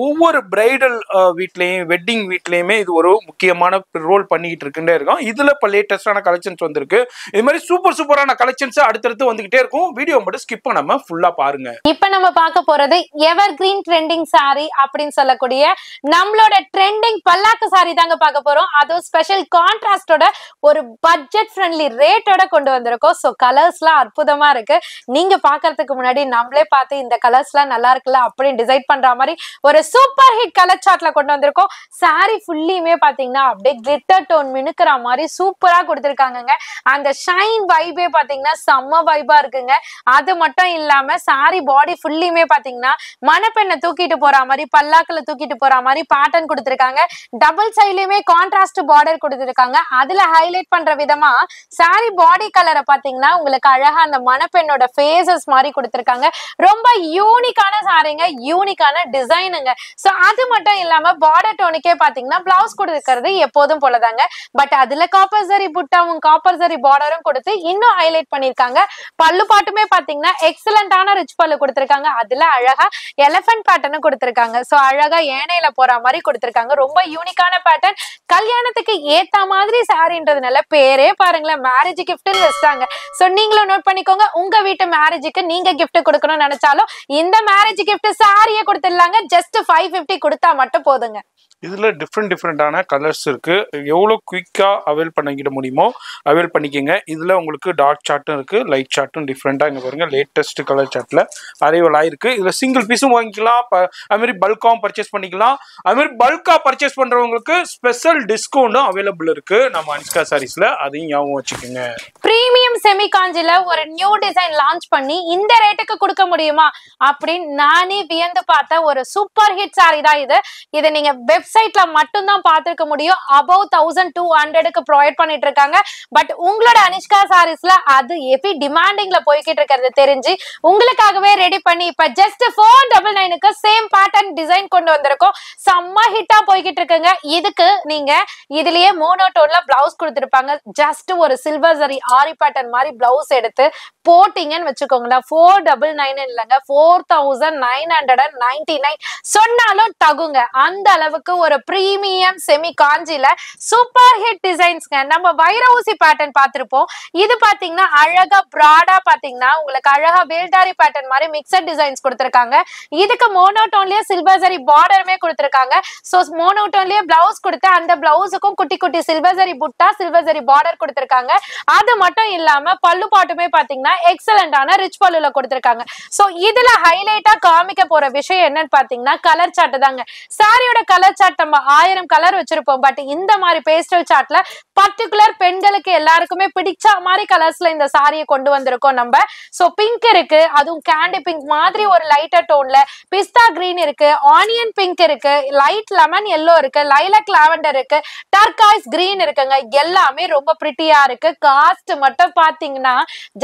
ஒவ்வொரு பிரைடல் வீட்லேயும் வெட்டிங் வீட்லேயுமே இது ஒரு முக்கியமான ரோல் பண்ணிக்கிட்டு இருக்குன்னே இருக்கும். இதில் இப்போ லேட்டஸ்டான கலெக்ஷன்ஸ் வந்திருக்கு. இது மாதிரி சூப்பரான கலெக்ஷன்ஸ் அடுத்தடுத்து வந்துகிட்டே இருக்கும். வீடியோ மட்டும் ஸ்கிப் பண்ணாம ஃபுல்லா பாருங்க. இப்போ நம்ம பார்க்க போறது எவர் கிரீன் ட்ரெண்டிங் சாரி அப்படின்னு சொல்லக்கூடிய நம்மளோட ட்ரெண்டிங் பல்லாக்கு சாரி தாங்க பார்க்க போறோம். அதுவும் ஸ்பெஷல் கான்ட்ராஸ்டோட ஒரு பட்ஜெட் ஃப்ரெண்ட்லி ரேட்டோட கொண்டு வந்திருக்கோம். ஸோ கலர்ஸ்லாம் அற்புதமா இருக்கு. நீங்க பாக்குறதுக்கு முன்னாடி நம்மளே பார்த்து இந்த கலர்ஸ்லாம் நல்லா இருக்குல்ல அப்படின்னு டிசைட் பண்ற மாதிரி ஒரு சூப்பர் ஹிட் கலர் சார்ட்ல கொண்டு வந்திருக்கோம். சாரி ஃபுல்லியுமே பாத்தீங்கன்னா அப்படியே கிளிட்டர் டோன் மினுக்கிற மாதிரி சூப்பரா கொடுத்திருக்காங்க. அந்த ஷைன் வைபே பாத்தீங்கன்னா செம்ம வைபா இருக்குங்க. அது மட்டும் இல்லாம சாரி பாடி ஃபுல்லியுமே பாத்தீங்கன்னா மணப்பெண்ணை தூக்கிட்டு போற மாதிரி பல்லாக்குல தூக்கிட்டு போற மாதிரி பேட்டர்ன் கொடுத்திருக்காங்க. டபுள் சைட்லயுமே கான்ட்ராஸ்ட் பார்டர் கொடுத்திருக்காங்க. அதுல ஹைலைட் பண்ற விதமா சாரி பாடி கலரை பாத்தீங்கன்னா உங்களுக்கு அழகா அந்த மணப்பெண்ணோட ஃபேஸஸ் மாதிரி கொடுத்திருக்காங்க. ரொம்ப யூனிக்கான சாரிங்க, யூனிக்கான டிசைனுங்க. சோ அது மட்டும் இல்லாம பார்டர் டோனுக்கே பாத்தீங்கன்னா பிளவுஸ் கொடுக்கிறது எப்போதும் போலதாங்க. பட் அதுல காப்பர் சரி புட்டாவும் காப்பர் சரி பார்டரும் கொடுத்து இன்னும் ஹைலைட் பண்ணிருக்காங்க. பல்லு பாட்டுமே பாத்தீங்கன்னா எக்ஸலண்டான ரிச் பல்லு கொடுத்திருக்காங்க. அதுல அழகா எலிபென்ட் பேட்டர்ன் கொடுத்திருக்காங்க. சோ அழகா ஏனையில போற மாதிரி கொடுத்திருக்காங்க. ரொம்ப யூனிக்கான பேட்டர்ன். கல்யாணத்துக்கு ஏத்த மாதிரி சாரின்றதுனால பேரே பாருங்களேன், மேரேஜ் கிஃப்ட்னு வச்சாங்க. சோ நீங்களும் நோட் பண்ணிக்கோங்க. உங்க வீட்டு மேரேஜுக்கு நீங்க கிஃப்ட் கொடுக்கணும்னு நினைச்சாலும் இந்த மேரேஜ் கிஃப்ட் சாரியே கொடுத்துடலாங்க. ஜஸ்ட் 550 கொடுத்தா மட்டும் போதுங்க. இதுல டிஃப்ரெண்டான கலர்ஸ் இருக்கு. எவ்வளோ குயிக்கா அவைல் பண்ணிக்கிட முடியுமோ அவைல் பண்ணிக்கோங்க. இதுல உங்களுக்கு டார்க் சார்ட்டும் இருக்கு, லைட் சார்ட்டும் டிஃப்ரெண்டா இங்க பாருங்க. லேட்டஸ்ட் கலர் சார்ட்ல அரைவல் ஆயிருக்கு. இதுல சிங்கிள் பீஸும் வாங்கிக்கலாம், அது மாதிரி பல்காவும் பர்ச்சேஸ் பண்ணிக்கலாம். அது மாதிரி பல்கா பர்ச்சேஸ் பண்றவங்களுக்கு ஸ்பெஷல் டிஸ்கவுண்டும் அவைலபிள் இருக்கு நம்ம அனிஷ்கா சாரீஸ்ல. அதையும் ஞாபகம் வச்சுக்கோங்க. பிரீமியம் செமி காஞ்சில ஒரு நியூ டிசைன் லான்ச் பண்ணி இந்த ரேட்டுக்கு கொடுக்க முடியுமா அப்படின்னு நானே வியந்து பார்த்த ஒரு சூப்பர் ஹிட் சாரி தான் இது. இதை நீங்க வெப்சைட்ல மட்டும் தான் பார்த்திருக்க முடியும். above 1200க்கு ப்ரொவைட் பண்ணிட்டு இருக்காங்க. பட் உங்களோட அனிஷ்கா சாரீஸ்ல அது எப்படி டிமாண்டிங்ல போய்கிட்டு இருக்கிறது தெரிஞ்சு உங்களுக்காகவே ரெடி பண்ணி இப்ப ஜஸ்ட் 499க்கு சேம் பேட்டர்ன் டிசைன் கொண்டு வந்திருக்கோம். செம்ம ஹிட்டா போய்கிட்டு இருக்குங்க. இதுக்கு நீங்க இதுலயே மோனோடோன்ல பிளவுஸ் கொடுத்திருப்பாங்க. ஜஸ்ட் ஒரு சில்வர் சரி ஆரி பேட்டர்ன் மாதிரி பிளவுஸ் எடுத்து போட்டீங்கன்னு வச்சுக்கோங்களேன். 499 இல்லைங்க, 4999 சொன்னாலும் தகுங்க. அந்த அளவுக்கு ஒரு பிரீமியம் செமி காஞ்சில சூப்பர் ஹிட் டிசைன்ஸ்ங்க. நம்ம வைர ஊசி பேட்டர்ன் பார்த்திருப்போம். இது பாத்தீங்கன்னா அழகா பிராடா பாத்தீங்கன்னா உங்களுக்கு அழகா வேல்டாரி பேட்டர்ன் மாதிரி மிக்சட் டிசைன்ஸ் கொடுத்திருக்காங்க. இதுக்கு மோனோடோன்லயே சில்வர் ஜரி பார்டருமே கொடுத்திருக்காங்க. சோ மோனோடோன்லயே பிளவுஸ் கொடுத்து அந்த பிளவுஸுக்கும் குட்டி குட்டி சில்வர் ஜரி புட்டா சில்வர் ஜரி பார்டர் கொடுத்திருக்காங்க. அது மட்டும் இல்லாம பல்லு பாட்டுமே பாத்தீங்கன்னா எக்ஸலண்டான ரிச் பல்லுல கொடுத்திருக்காங்க. சோ இதுல ஹைலைட்டா காமிக்க போற விஷயம் என்னன்னு பாத்தீங்கன்னா கலர் சார்ட் தாங்க. சாரியோட கலர் சார்ட் நம்ம 1000 கலர் வச்சிருப்போம். பட் இந்த மாதிரி பேஸ்டல் சார்ட்ல பர்டிகுலர் பெண்களுக்கு எல்லாருக்குமே பிடிச்ச மாதிரி கலர்ஸ்ல இந்த சாரியை கொண்டு வந்திருக்கோம் நம்ம. சோ பிங்க் இருக்கு, அதுவும் கேண்டி பிங்க் மாதிரி ஒரு லைட்டர் டோன்ல, பிஸ்தா கிரீன் இருக்கு, ஆனியன் பிங்க் இருக்கு, லைட் லெமன் எல்லோ இருக்கு, லைலக் லாவெண்டர் இருக்கு, டர்காய்ஸ் கிரீன் இருக்குங்க. எல்லாமே ரொம்ப பிரிட்டியா இருக்கு. காஸ்ட் மட்டும் பாத்தீங்கன்னா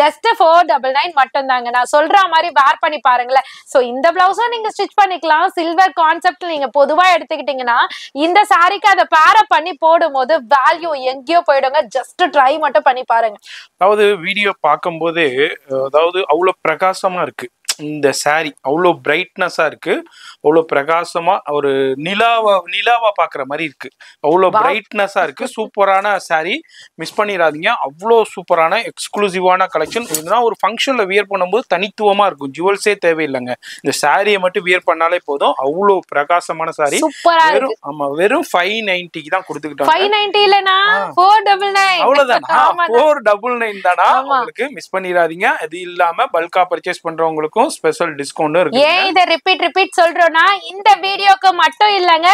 ஜஸ்ட் 499 மட்டும் தாங்க. நான் சொல்ற மாதிரி வேர் பண்ணி பாருங்களேன். சோ இந்த பிளவுஸும் நீங்க ஸ்டிச் பண்ணிக்கலாம். சில்வர் கான்செப்ட் நீங்க பொதுவா எடுத்துக்கிட்டீங்கன்னா இந்த சாரிக்கு அதை பேர பண்ணி போடும் போது வேல்யூ எங்கேயோ போயிடுங்க. ஜஸ்ட் ட்ரை மட்டும் பண்ணி பாருங்க. அதாவது வீடியோ பார்க்கும் போதே அதாவது அவ்வளவு பிரகாசமா இருக்கு இந்த சாரி, அவ்வளோ பிரைட்னஸா இருக்கு, அவ்வளோ பிரகாசமா ஒரு நிலாவா பாக்குற மாதிரி இருக்கு, அவ்வளோ பிரைட்னஸா இருக்கு. சூப்பரான சாரி, மிஸ் பண்ணிடாதீங்க. அவ்வளோ சூப்பரான எக்ஸ்க்ளூசிவான கலெக்ஷன். இதெல்லாம் ஒரு ஃபங்க்ஷன்ல வியர் பண்ணும்போது தனித்துவமா இருக்கும். ஜுவல்ஸே தேவையில்லைங்க, இந்த சாரியை மட்டும் வியர் பண்ணாலே போதும். அவ்வளோ பிரகாசமான சாரி. வெறும் ஆமா வெறும் 590 தான் கொடுத்துக்கிட்டாங்க. 590 இல்லனா 499 அவ்வளவுதானா? 499 தானா? உங்களுக்கு மிஸ் பண்ணிடாதீங்க. இது இல்லாம பல்கா பர்ச்சேஸ் பண்றவங்களுக்கும் ஸ்பெஷல் டிஸ்கவுண்ட் இருக்கு. ஏன் இத ரிப்பீட் சொல்றோம்னா இந்த வீடியோக்கு மட்டும் இல்லங்க,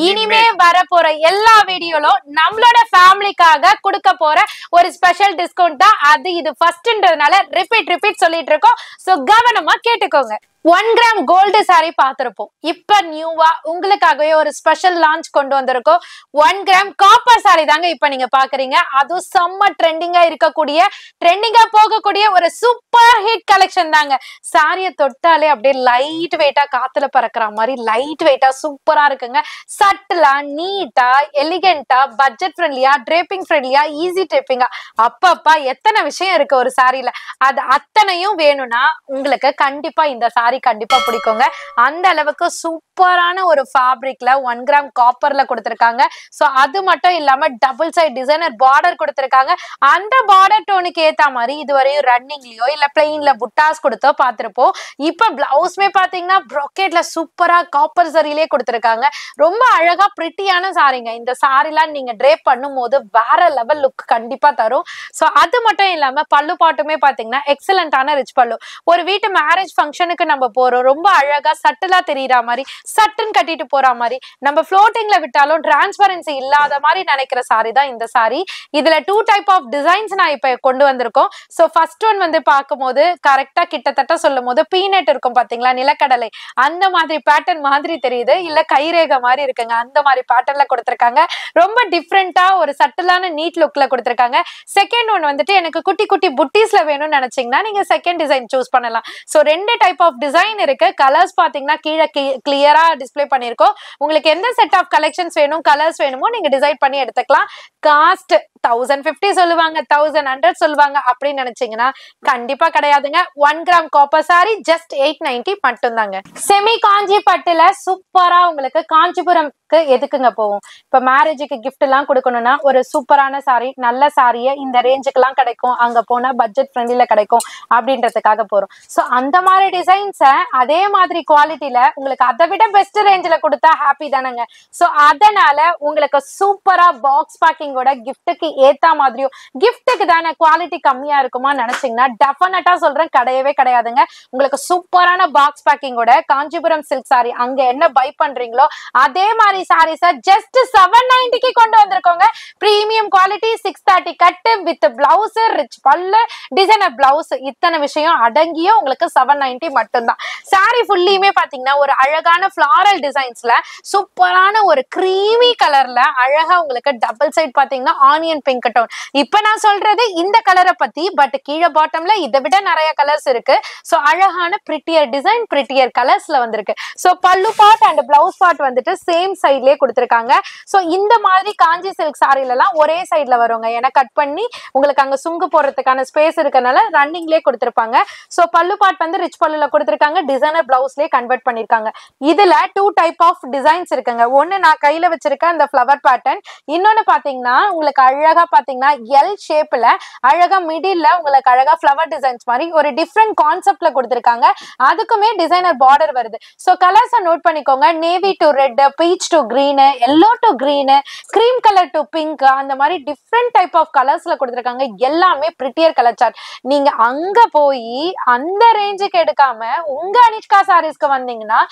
இனிமே வர போற எல்லா வீடியோலும் நம்மளோட ஃபேமிலிக்காக கொடுக்க போற ஒரு ஸ்பெஷல் டிஸ்கவுண்ட் தான் அது. இது ஃபர்ஸ்ட்ன்றதுனால ரிப்பீட் சொல்லிட்டு இருக்கோம். சோ கவனமா கேட்டுக்கோங்க. 1 கிராம் கோல்டு சாரி பார்த்திருப்போம். இப்ப நியூவா உங்களுக்காகவே ஒரு ஸ்பெஷல் லான்ச் கொண்டு வந்திருக்கோம். 1 கிராம் காப்பர் சாரி தாங்க இப்ப நீங்க பாக்குறீங்க. அதுவும் செம்ம ட்ரெண்டிங்கா போகக்கூடிய ஒரு சூப்பர் ஹிட் கலெக்ஷன் தாங்க. சாரியை தொட்டாலே அப்படியே லைட் வெயிட்டா காத்துல பறக்கிற மாதிரி லைட் வெயிட்டா சூப்பரா இருக்குங்க. சட்டிலா, நீட்டா, எலிகென்டா, பட்ஜெட் ஃப்ரெண்ட்லியா, ட்ரேப்பிங் ஃப்ரெண்ட்லியா, ஈஸி ட்ரேப்பிங்கா, அப்பப்பா எத்தனை விஷயம் இருக்கு ஒரு சாரியில. அது அத்தனையும் வேணும்னா உங்களுக்கு கண்டிப்பா இந்த சாரி கண்டிப்பா பிடிக்குங்க. அந்த அளவுக்கு சூப்பரான ஒரு ஃபேப்ரிக்ல 1 கிராம் காப்பர்ல கொடுத்திருக்காங்க. சோ அது மட்டும் இல்லாம டபுள் சைட் டிசைனர் பார்டர் கொடுத்திருக்காங்க. அந்த பார்டர் டோனுக்கு ஏத்த மாதிரி இதுவரையும் ரன்னிங்லயோ இல்ல பிளெயின்ல புட்டாஸ் கொடுத்தோ பார்த்திருப்போம். இப்ப பிளவுஸ்மே பாத்தீங்கன்னா ப்ரோக்கேட்ல சூப்பரா காப்பர் சரியிலே கொடுத்திருக்காங்க. ரொம்ப அழகா பிரிட்டியான சாரிங்க. இந்த சாரிலாம் நீங்க ட்ரேப் பண்ணும் போது வேற லெவல் லுக் கண்டிப்பா தரும். சோ அது மட்டும் இல்லாம பல்லு பாட்டுமே பாத்தீங்கன்னா எக்ஸலண்டான ரிச் பல்லு. ஒரு வீட்டு மேரேஜ் ஃபங்க்ஷனுக்கு நம்ம போறோம், ரொம்ப அழகா சட்டிலா தெரியற மாதிரி சட்டுன்னு கட்டிட்டு போற மாதிரி, நம்ம ஃப்ளோட்டிங்ல விட்டாலும் டிரான்ஸ்பரன்சி இல்லாத மாதிரி நினைக்கிற சாரி தான் இந்த சாரி. இதுல 2 டைப் ஆஃப் டிசைன்ஸ் நான் இப்ப கொண்டு வந்திருக்கோம். சோ ஃபர்ஸ்ட் ஒன் வந்து பார்க்கும்போது கரெக்டா கிட்டத்தட்ட சொல்லும் போது பீனட் இருக்கும் பாத்தீங்களா, நிலக்கடலை, அந்த மாதிரி பேட்டர்ன் மாதிரி தெரியுது. இல்ல கைரேகை மாதிரி இருக்குங்க, அந்த மாதிரி பேட்டர்ன்ல கொடுத்திருக்காங்க. ரொம்ப டிஃப்ரெண்டா ஒரு சட்டிலான நீட் லுக்ல கொடுத்திருக்காங்க. செகண்ட் ஒன் வந்துட்டு எனக்கு குட்டி குட்டி புட்டிஸ்ல வேணும்னு நினைச்சீங்கன்னா நீங்க செகண்ட் டிசைன் சூஸ் பண்ணலாம். சோ 2 டைப் ஆஃப் டிசைன் இருக்கு. கலர்ஸ் பாத்தீங்கன்னா கீழே கிளியரா டிஸ்ப்ளே பண்ணிருக்கோம். உங்களுக்கு எந்த செட் ஆஃப் கலெக்ஷன்ஸ் வேணும், கலர்ஸ் வேணுமோ நீங்க டிசைட் பண்ணி எடுத்துக்கலாம். காஸ்ட் 1050 சொல்லுவாங்க, 1100 சொல்லுவாங்க அப்படின்னு நினைச்சீங்கன்னா கண்டிப்பா கிடையாதுங்க. 1 கிராம் காப்பர் சாரி ஜஸ்ட் 890 மட்டும் தாங்க. செமி காஞ்சி பட்டுல சூப்பரா உங்களுக்கு காஞ்சிபுரம்க்கு எதுக்குங்க போவோம். இப்ப மேரேஜுக்கு கிஃப்ட் எல்லாம் கொடுக்கணும்னா ஒரு சூப்பரான சாரி, நல்ல சாரிய இந்த ரேஞ்சுக்கு எல்லாம் கிடைக்கும், அங்க போனா பட்ஜெட் ஃப்ரெண்ட்லில கிடைக்கும் அப்படின்றதுக்காக போறோம். சோ அந்த மாதிரி டிசைன்ஸ அதே மாதிரி குவாலிட்டியில உங்களுக்கு அதை விட பெஸ்ட் ரேஞ்சில கொடுத்தா ஹாப்பி தானங்க. சோ அதனால உங்களுக்கு சூப்பரா பாக்ஸ் பேக்கிங்கோட கிஃப்ட்டுக்கு ஏத்த மாதிரியும், கிஃப்ட்டுக்கு தானே குவாலிட்டி கம்மியா இருக்குமா நினைச்சீங்கன்னா டெஃபினட்டா சொல்றேன் கிடையவே கிடையாதுங்க. உங்களுக்கு சூப்பரான பாக்ஸ் பேக்கிங்கோட காஞ்சிபுரம் சில்க் சாரி அங்க என்ன பை பண்றீங்களோ அதே மாதிரி சாரீஸ ஜஸ்ட் 790க்கு கொண்டு வந்திருக்கோங்க. Premium quality 630 cut with blouse, rich pallu, designer blouse, இத்தனை விஷயம் அடங்கிய உங்களுக்கு 790 மட்டும்தான். சாரி ஃபுல்லியுமே பாத்தீங்கன்னா ஒரு அழகான ஃபிளாரல் டிசைன்ஸ்ல சூப்பரான ஒரு கிரீமி கலர்ல அழகா உங்களுக்கு டபுள் சைட் பாத்தீங்கன்னா ஆனியன் பிங்க் டோன். இப்ப நான் சொல்றது இந்த கலரை பத்தி, பட் கீழே பாட்டம்ல இதை விட நிறைய கலர்ஸ் இருக்கு. சோ அழகான பிரிட்டியர் டிசைன், பிரிட்டியர் கலர்ஸ்ல வந்திருக்கு. சோ பல்லு பார்ட் அண்ட் பிளவுஸ் பார்ட் வந்துட்டு சேம் சைட்லயே கொடுத்திருக்காங்க. சோ இந்த மாதிரி காஞ்சி சில்க் சாரில எல்லாம் ஒரே சைட்ல வருங்க. ஏன்னா கட் பண்ணி உங்களுக்கு அங்க சுங்கு போறதுக்கான ஸ்பேஸ் இருக்கனால ரன்னிங்லயே கொடுத்திருப்பாங்க. சோ பல்லு பார்ட் வந்து ரிச் பல்லுல கொடுத்திருக்காங்க, டிசைனர் பிளவுஸ்லயே கன்வெர்ட் பண்ணிருக்காங்க. இதுல 2 டைப் ஆஃப் டிசைன்ஸ் இருக்குங்க. ஒன்னு நான் கையில வச்சிருக்க அந்த ஃப்ளவர் பேட்டர்ன், இன்னொன்னு பாத்தீங்கன்னா உங்களுக்கு அழகா அழகா பாத்தீங்கன்னா எல் ஷேப்ல அழகா மிடில்ல உங்களுக்கு அழகா ஃபிளவர் டிசைன்ஸ் மாதிரி ஒரு டிஃப்ரெண்ட் கான்செப்ட்ல கொடுத்திருக்காங்க. அதுக்குமே டிசைனர் பார்டர் வருது. சோ கலர்ஸை நோட் பண்ணிக்கோங்க. Navy to red, beach to green, yellow to green, cream colour to pink, அந்த மாதிரி டிஃப்ரெண்ட் டைப் ஆஃப் கலர்ஸ்ல கொடுத்திருக்காங்க. எல்லாமே பிரிட்டியர் கலர் சார்ட். நீங்க அங்க போய் அந்த ரேஞ்சுக்கு எடுக்காம உங்க அனிஷ்கா சாரீஸ்க்கு வந்தீங்கன்னா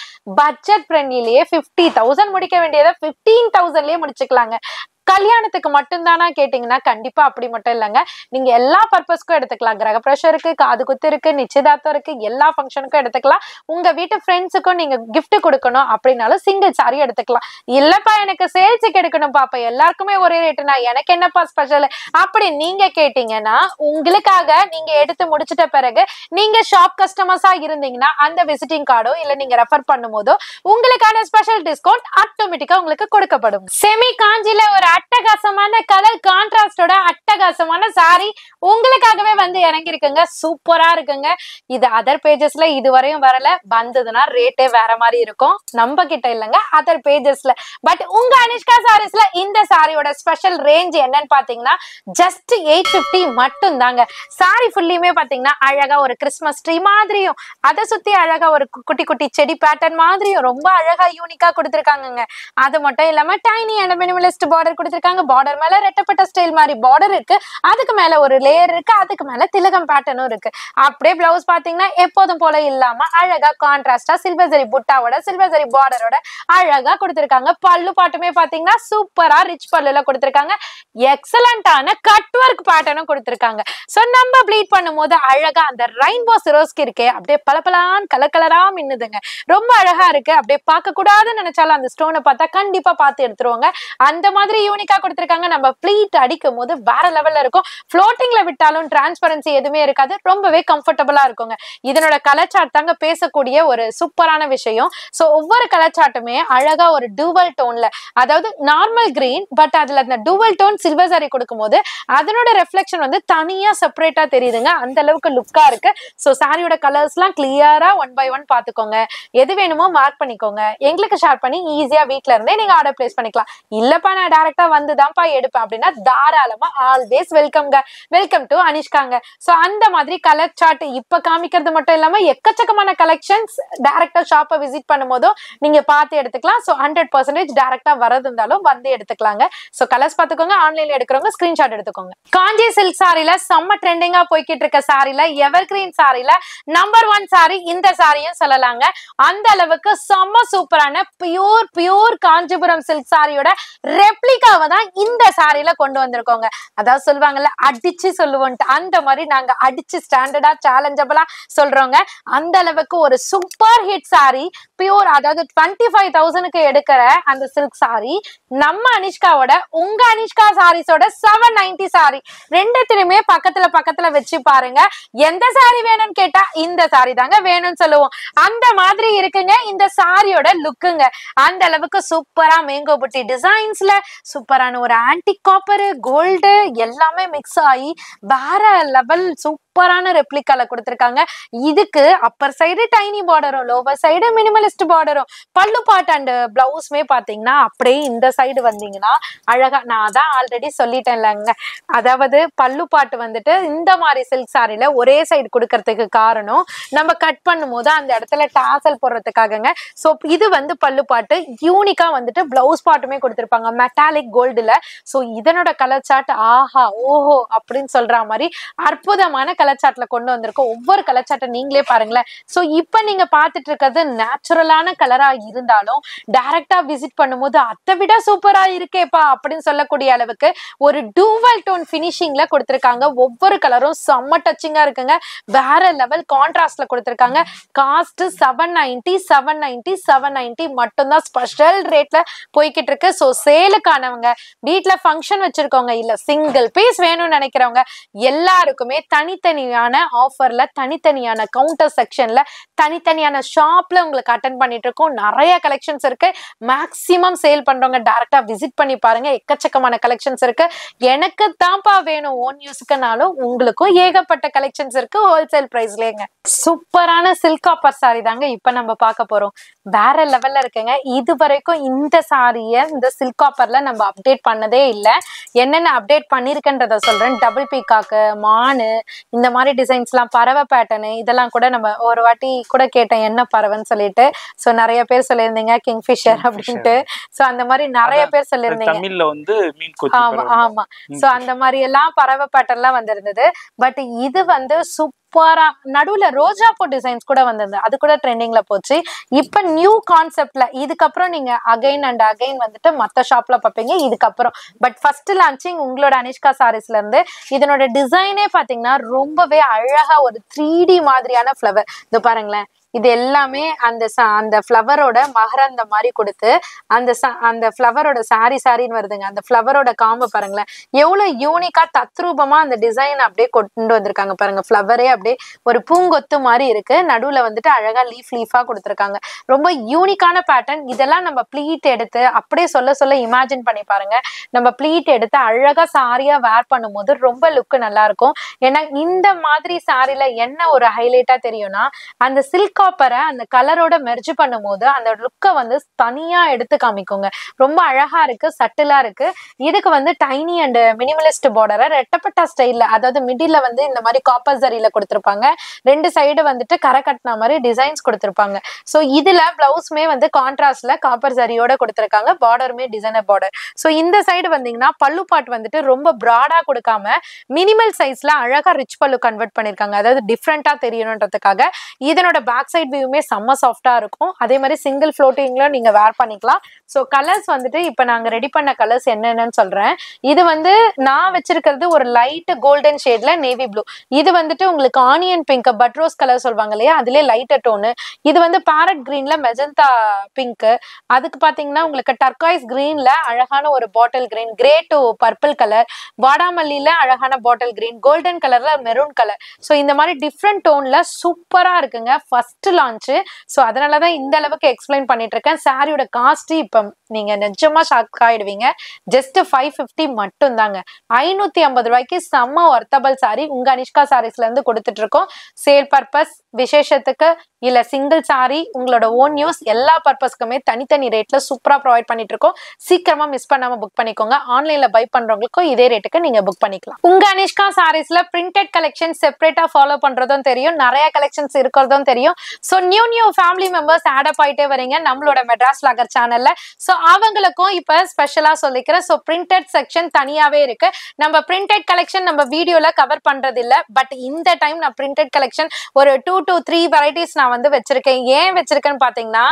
பட்ஜெட் ஃப்ரெண்ட்லிலேயே 50,000 முடிக்க வேண்டியதை 15,000லயே முடிச்சுக்கலாங்க. கல்யாணத்துக்கு மட்டும்தானா கேட்டீங்கன்னா கண்டிப்பா அப்படி மட்டும் இல்லைங்க. நீங்க எல்லா பர்பஸ்க்கும் எடுத்துக்கலாம். கிரகப்பிரவேசம் இருக்கு, காது குத்து இருக்கு, நிச்சயதார்த்தம் இருக்கு, எல்லா ஃபங்க்ஷனுக்கும் எடுத்துக்கலாம். உங்க வீட்டு ஃப்ரெண்ட்ஸுக்கும் நீங்க கிஃப்ட் கொடுக்கணும் அப்படின்னாலும் சிங்கிள் சாரி எடுத்துக்கலாம். இல்லப்பா எனக்கு சேல்ஸுக்கு எடுக்கணும் பாப்பா எல்லாருக்குமே ஒரே ரேட்டுனா எனக்கு என்னப்பா ஸ்பெஷல் அப்படி நீங்க கேட்டீங்கன்னா உங்களுக்காக நீங்க எடுத்து முடிச்சிட்ட பிறகு நீங்க ஷாப் கஸ்டமர்ஸா இருந்தீங்கன்னா அந்த விசிட்டிங் கார்டோ இல்ல நீங்க ரெஃபர் பண்ணும் போதோ உங்களுக்கான ஸ்பெஷல் டிஸ்கவுண்ட் ஆட்டோமேட்டிக்கா உங்களுக்கு கொடுக்கப்படும். செமி காஞ்சில ஒரு அட்டகாசமான கலர் கான்ட்ராஸ்டோட அட்டகாசமான சாரி உங்களுக்காகவே வந்து இறங்கி இருக்குங்க. சூப்பரா இருக்குங்க. இது அதர் பேஜஸ்ல இதுவரையும் வரல. வந்ததுன்னா ரேட்டே வேற மாதிரி இருக்கும். நம்ம கிட்ட இல்லைங்க, அதர் பேஜஸ்ல. பட் உங்க அனிஷ்கா சாரீஸ்ல இந்த சாரியோட ஸ்பெஷல் ரேஞ்ச் என்னன்னு பாத்தீங்கன்னா ஜஸ்ட் 850 மட்டும் தாங்க. சாரி ஃபுல்லியுமே பாத்தீங்கன்னா அழகா ஒரு கிறிஸ்மஸ் ட்ரீ மாதிரியும் அதை சுத்தி அழகா ஒரு குட்டி குட்டி செடி பேட்டர்ன் மாதிரியும் ரொம்ப அழகா யூனிக்கா கொடுத்திருக்காங்க. அது மட்டும் இல்லாம டைனி அண்ட் மினிமலிஸ்ட் பார்டர் கொடுத்திருக்காங்க. பார்டர் மேல ரெட்டப்பட்ட ஸ்டைல் மாதிரி பார்டர் இருக்கு. அதுக்கு மேல ஒரு லேயர் இருக்கு. அதுக்கு மேல திலகம் பேட்டர்னும் இருக்கு. அப்படியே பிளவுஸ் பாத்தீங்கன்னா எப்போதும் போல இல்லாம அழகா கான்ட்ராஸ்டா சில்வர் ஜரி புட்டாவோட சில்வர் ஜரி பார்டரோட அழகா கொடுத்திருக்காங்க. பல்லு பாட்டுமே பாத்தீங்கன்னா சூப்பரா ரிச் பல்லுல கொடுத்திருக்காங்க. எக்ஸலண்டான கட் ஒர்க் பேட்டர்னும் கொடுத்திருக்காங்க. சோ நம்ம ப்ளீட் பண்ணும்போது அழகா அந்த ரெயின்போ சிரோஸ்க்கு இருக்கே அப்படியே பலபலான் கலர் கலரா மின்னுதுங்க. ரொம்ப அழகா இருக்கு. அப்படியே பார்க்க கூடாதுன்னு நினைச்சாலும் அந்த ஸ்டோனை பார்த்தா கண்டிப்பா பார்த்து எடுத்துருவாங்க. அந்த மாதிரி யூனிக்கா கொடுத்திருக்காங்க. நம்ம ப்ளீட் அடிக்கும் போது வேற லெவல்ல இருக்கும். ஃப்ளோட்டிங்ல விட்டாலும் டிரான்ஸ்பரன்சி எதுவுமே இருக்காது. ரொம்பவே கம்ஃபர்டபுளா இருக்குங்க. இதனோட கலர் சார்ட் தாங்க பேசக்கூடிய ஒரு சூப்பரான விஷயம். சோ ஒவ்வொரு கலர் சார்ட்டுமே அழகா ஒரு டூவல் டோன்ல, அதாவது நார்மல் கிரீன் பட் அதுல அந்த டூவல் டோன் சில்வர் சாரி கொடுக்கும் போது அதனோட ரெஃப்ளெக்ஷன் வந்து தனியா செப்பரேட்டா தெரியுதுங்க. அந்த அளவுக்கு லுக்கா இருக்கு. சோ சாரியோட கலர்ஸ் எல்லாம் கிளியரா 1 by 1 பாத்துக்கோங்க. எது வேணுமோ மார்க் பண்ணிக்கோங்க. எங்களுக்கு ஷேர் பண்ணி ஈஸியா வீட்ல இருந்தே நீங்க ஆர்டர் பிளேஸ் பண்ணிக்கலாம். இல்லப்பா நான் டைரக்டா வந்துதான்ப்பா எடுப்பேன் அப்படின்னா தாராளமா ஆல்வேஸ் வெல்கம்ங்க. வெல்கம் டு அனிஷ்காங்க. சோ அந்த மாதிரி கலர் சார்ட் இப்ப காமிக்கிறது மட்டும் இல்லாம எக்கச்சக்கமான கலெக்ஷன்ஸ் டைரக்டா ஷாப்பை விசிட் பண்ணும்போதும் நீங்க பார்த்து எடுத்துக்கலாம். சோ 100% டைரக்டா வரது இருந்தாலும் வந்து எடுத்துக்கலாங்க. சோ கலர்ஸ் பாத்துக்கோங்க. ஆன்லைன்ல எடுக்கிறவங்க ஸ்கிரீன்ஷாட் எடுத்துக்கோங்க. காஞ்சி சில்க் சாரில செம்ம ட்ரெண்டிங்கா போய்கிட்டு இருக்க சாரில எவர் கிரீன் சாரில நம்பர் 1 சாரி இந்த சாரியும் சொல்லலாங்க. அந்த அளவுக்கு செம்ம சூப்பரான பியூர் காஞ்சிபுரம் சில்க் சாரியோட ரெப்ளிகாவை தான் இந்த சாரியில கொண்டு வந்திருக்கோங்க. அதாவது சொல்லுவாங்கல்ல அடிச்சு சொல்லுவோன்ட்டு, அந்த மாதிரி நாங்க அடிச்சு ஸ்டாண்டர்டா சேலஞ்சபிளா சொல்றோங்க. அந்த அளவுக்கு ஒரு சூப்பர் ஹிட் சாரி பியூர், அதாவது 25,000க்கு எடுக்கிற அந்த சில்க் சாரி நம்ம அனிஷ்காவோட உங்க அனிஷ்கா சாரீஸோட 790 சாரி ரெண்டுத்திலுமே பக்கத்துல வச்சு பாருங்க. எந்த சாரி வேணும்னு கேட்டா இந்த சாரி தாங்க வேணும்னு சொல்லுவோம். அந்த மாதிரி இருக்குங்க இந்த சாரியோட லுக்குங்க. அந்த அளவுக்கு சூப்பரா மேங்கோ புட்டி டிசைன்ஸ்ல சூப்பரான ஒரு ஆன்டிக் காப்பர் கோல்டு எல்லாமே மிக்ஸ் ஆகி வேற லெவல் சூப்பரான ரெப்ளிகால கொடுத்திருக்காங்க. இதுக்கு அப்பர் சைடு டைனி பார்டரும் லோவர் சைடு மினிமலிஸ்ட் பார்டரும் பல்லு பாட் அண்ட் பிளவுஸ்மே பாத்தீங்கன்னா அப்படியே இந்த சைடு வந்தீங்கன்னா அழகா, நான் தான் ஆல்ரெடி சொல்லிட்டேன்லங்க, அதாவது பல்லு பாட்டு வந்துட்டு இந்த மாதிரி சில்க் சாரில ஒரே சைடு கொடுக்கறதுக்கு காரணம் நம்ம கட் பண்ணும் போது அந்த இடத்துல டாசல் போடுறதுக்காகங்க. சோ இது வந்து பல்லு பாட்டு யூனிக்கா வந்துட்டு பிளவுஸ் பாட்டுமே கொடுத்திருப்பாங்க மெட்டாலிக் கோல்டுல. சோ இதனோட கலர் சார்ட் ஆஹா ஓஹோ அப்படின்னு சொல்ற மாதிரி அற்புதமான கலர் சார்ட்ல கொண்டு வந்திருக்கோம். ஒவ்வொரு கலர் சார்ட்டை நீங்களே பாருங்களேன். சோ இப்ப நீங்க பாத்துட்டு இருக்கிறது நேச்சுரலான கலரா இருந்தாலும் டைரக்டா விசிட் பண்ணும்போது அதை விட சூப்பரா இருக்கேப்பா அப்படின்னு சொல்லக்கூடிய அளவுக்கு ஒரு டூவல் டோன் பினிஷிங்ல கொடுத்திருக்காங்க. ஒவ்வொரு கலரும் செம்ம டச்சிங்கா இருக்குங்க. வேற லெவல் கான்ட்ராஸ்ட்ல கொடுத்திருக்காங்க. காஸ்ட் 790 மட்டும்தான் ஸ்பெஷல் ரேட்ல போய்கிட்டு இருக்கு. சோ சேலுக்கானவங்க, வீட்டுல ஃபங்க்ஷன் வச்சிருக்கவங்க, இல்ல சிங்கிள் பீஸ் வேணும்னு நினைக்கிறவங்க எல்லாருக்குமே தனித்தனி தனித்தனியான ஆஃபர்ல தனித்தனியான கவுண்டர் செக்ஷன்ல தனித்தனியான ஷாப்ல உங்களுக்கு அட்டென்ட் பண்ணிட்டு இருக்கோம். நிறைய கலெக்ஷன்ஸ் இருக்கு. மேக்சிமம் சேல் பண்றவங்க டைரக்டா விசிட் பண்ணி பாருங்க. எக்கச்சக்கமான கலெக்ஷன்ஸ் இருக்கு. எனக்கு தான்ப்பா வேணும் ஓன் யூஸ்க்குனாலும் உங்களுக்கும் ஏகப்பட்ட கலெக்ஷன்ஸ் இருக்கு ஹோல்சேல் பிரைஸ்லங்க. சூப்பரான சில்க் காப்பர் சாரி தாங்க இப்ப நம்ம பார்க்க போறோம். வேற லெவல்ல இருக்குங்க. இது வரைக்கும் இந்த சாரிய இந்த சில்க் காப்பர்ல நம்ம அப்டேட் பண்ணதே இல்ல. என்னென்ன அப்டேட் பண்ணிருக்கன்றத சொல்றேன். டபுள் பீகாக்கு, மானு, இந்த மாதிரி டிசைன்ஸ் எல்லாம், பறவை பேட்டர்னு, இதெல்லாம் கூட நம்ம ஒரு வாட்டி கூட கேட்டேன் என்ன பறவைன்னு சொல்லிட்டு. சோ நிறைய பேர் சொல்லியிருந்தீங்க கிங்ஃபிஷர் அப்படின்ட்டு. சோ அந்த மாதிரி நிறைய பேர் சொல்லியிருந்தீங்க. தமிழ்ல வந்து மீன் கொத்தி. ஆமா ஆமா. சோ அந்த மாதிரி எல்லாம் பறவை பேட்டர்ன் எல்லாம் வந்திருந்தது. பட் இது வந்து சூப்பரா நடுவுல ரோஜா பூ டிசைன்ஸ் கூட வந்திருந்தது. அது கூட ட்ரெண்டிங்ல போச்சு. இப்ப நியூ கான்செப்ட்ல இதுக்கப்புறம் நீங்க அகைன் அண்ட் அகைன் வந்துட்டு மத்த ஷாப்ல பார்ப்பீங்க இதுக்கப்புறம். பட் ஃபர்ஸ்ட் லான்ச்சிங் உங்களோட அனிஷ்கா சாரீஸ்ல இருந்து. இதனோட டிசைனே பாத்தீங்கன்னா ரொம்பவே அழகா ஒரு 3D மாதிரியான ஃபிளவர். இது பாருங்களேன். இது எல்லாமே அந்த ஃப்ளவரோட மகரந்த மாதிரி கொடுத்து அந்த ஃப்ளவரோட சாரின்னு வருதுங்க. அந்த ஃப்ளவரோட காம்பை பாருங்களேன், எவ்வளவு யூனிக்கா தத்ரூபமா அந்த டிசைன் அப்படியே கொண்டு வந்திருக்காங்க பாருங்க. ஃப்ளவரே அப்படியே ஒரு பூங்கொத்து மாதிரி இருக்கு. நடுவுல வந்துட்டு அழகா லீஃபா கொடுத்துருக்காங்க. ரொம்ப யூனிக்கான பேட்டர்ன். இதெல்லாம் நம்ம ப்ளீட் எடுத்து அப்படியே சொல்ல இமேஜின் பண்ணி பாருங்க. நம்ம ப்ளீட் எடுத்து அழகா சாரியா வேர் பண்ணும்போது ரொம்ப லுக் நல்லா இருக்கும். ஏன்னா இந்த மாதிரி சாரில என்ன ஒரு ஹைலைட்டா தெரியும்னா, அந்த சில்க் காப்பரை அந்த கலரோட மெர்ஜ் பண்ணும்போது அந்த லுக்கை வந்து தனியா எடுத்து காமிக்குங்க. ரொம்ப அழகா இருக்கு, சட்டிலா இருக்கு. இதுக்கு வந்து டைனி அண்ட் மினிமலிஸ்ட் பார்டரை ரெட்டப்பட்டா ஸ்டைல்ல, அதாவது மிடில்ல வந்து இந்த மாதிரி காப்பர் ஜரியில கொடுத்திருப்பாங்க. ரெண்டு சைடு வந்துட்டு கரை கட்டின மாதிரி டிசைன்ஸ் கொடுத்திருப்பாங்க. சோ இதுல பிளவுஸ்மே வந்து கான்ட்ராஸ்ட்ல காப்பர் ஜரியோட கொடுத்திருக்காங்க. பார்டருமே டிசைனர் பார்டர். சோ இந்த சைடு வந்தீங்கன்னா பல்லு பாட் வந்துட்டு ரொம்ப பிராடா கொடுக்காம மினிமல் சைஸ்ல அழகா ரிச் பல்லு கன்வெர்ட் பண்ணிருக்காங்க. அதாவது டிஃப்ரெண்டா தெரியணும்ன்றதுக்காக. இதனோட பேக் சைட் வியூமே செம்ம சாஃப்டா இருக்கும். அதே மாதிரி சிங்கிள் ஃப்ளோட்டிங்ல நீங்க வேர் பண்ணிக்கலாம். சோ கலர்ஸ் வந்துட்டு இப்ப நாங்க ரெடி பண்ண கலர்ஸ் என்னென்னு சொல்றேன். இது வந்து நான் வச்சிருக்கிறது ஒரு லைட் கோல்டன் ஷேட்ல நேவி ப்ளூ. இது வந்துட்டு உங்களுக்கு ஆனியன் பிங்க், பட்ரோஸ் கலர் சொல்லுவாங்க இல்லையா, அதுலயே லைட்டர் டோனு. இது வந்து பேரட் கிரீன்ல மெஜந்தா பிங்க். அதுக்கு பாத்தீங்கன்னா உங்களுக்கு டர்காய்ஸ் கிரீன்ல அழகான ஒரு bottle green, grey to purple colour, வாடாமல்லியில அழகான பாட்டில் கிரீன், கோல்டன் கலர்ல மெரூன் கலர். சோ இந்த மாதிரி டிஃப்ரெண்ட் டோன்ல சூப்பரா இருக்குங்க. First launch. சோ அதனாலதான் இந்த அளவுக்கு எக்ஸ்பிளைன் பண்ணிட்டு இருக்கேன். சாரியோட காஸ்ட் இப்ப நீங்க நிஜமா ஷாக் ஆயிடுவீங்க. ஜஸ்ட் 550 மட்டும் தாங்க. 550 ரூபாய்க்கு செம்ம ஒர்த்தபிள் சாரி உங்க அனிஷ்கா சாரீஸ்ல இருந்து கொடுத்துட்டு இருக்கோம். சேல் பர்பஸ், விசேஷத்துக்கு, இல்ல சிங்கிள் சாரி, உங்களோட ஓன் யூஸ், எல்லா பர்பஸ்க்குமே தனித்தனி ரேட்ல சூப்பரா ப்ரொவைட் பண்ணிட்டு இருக்கோம். சீக்கிரமா மிஸ் பண்ணாம புக் பண்ணிக்கோங்க. ஆன்லைன்ல பை பண்றவங்களுக்கும் இதே ரேட்டுக்கு நீங்க புக் பண்ணிக்கலாம். உங்க அனிஷ்கா சாரீஸ்ல பிரிண்டட் கலெக்ஷன் செப்பரேட்டா ஃபாலோ பண்றதும் தெரியும், நிறைய கலெக்ஷன்ஸ் இருக்கிறதும் தெரியும். So new family members add up ஆயிட்டே வரீங்க நம்மளோட மெட்ராஸ் லாகர் சேனல்ல. சோ அவங்களுக்கும் இப்ப ஸ்பெஷலா சொல்லிக்கிறேன். சோ பிரிண்டட் செக்ஷன் தனியாவே இருக்கு. நம்ம பிரிண்டட் கலெக்ஷன் நம்ம வீடியோல கவர் பண்றது இல்ல. பட் இந்த டைம் நான் பிரிண்டட் கலெக்ஷன் ஒரு 2 to 3 வெரைட்டிஸ் நான் வந்து வச்சிருக்கேன். ஏன் வச்சிருக்கேன்னு பாத்தீங்கன்னா,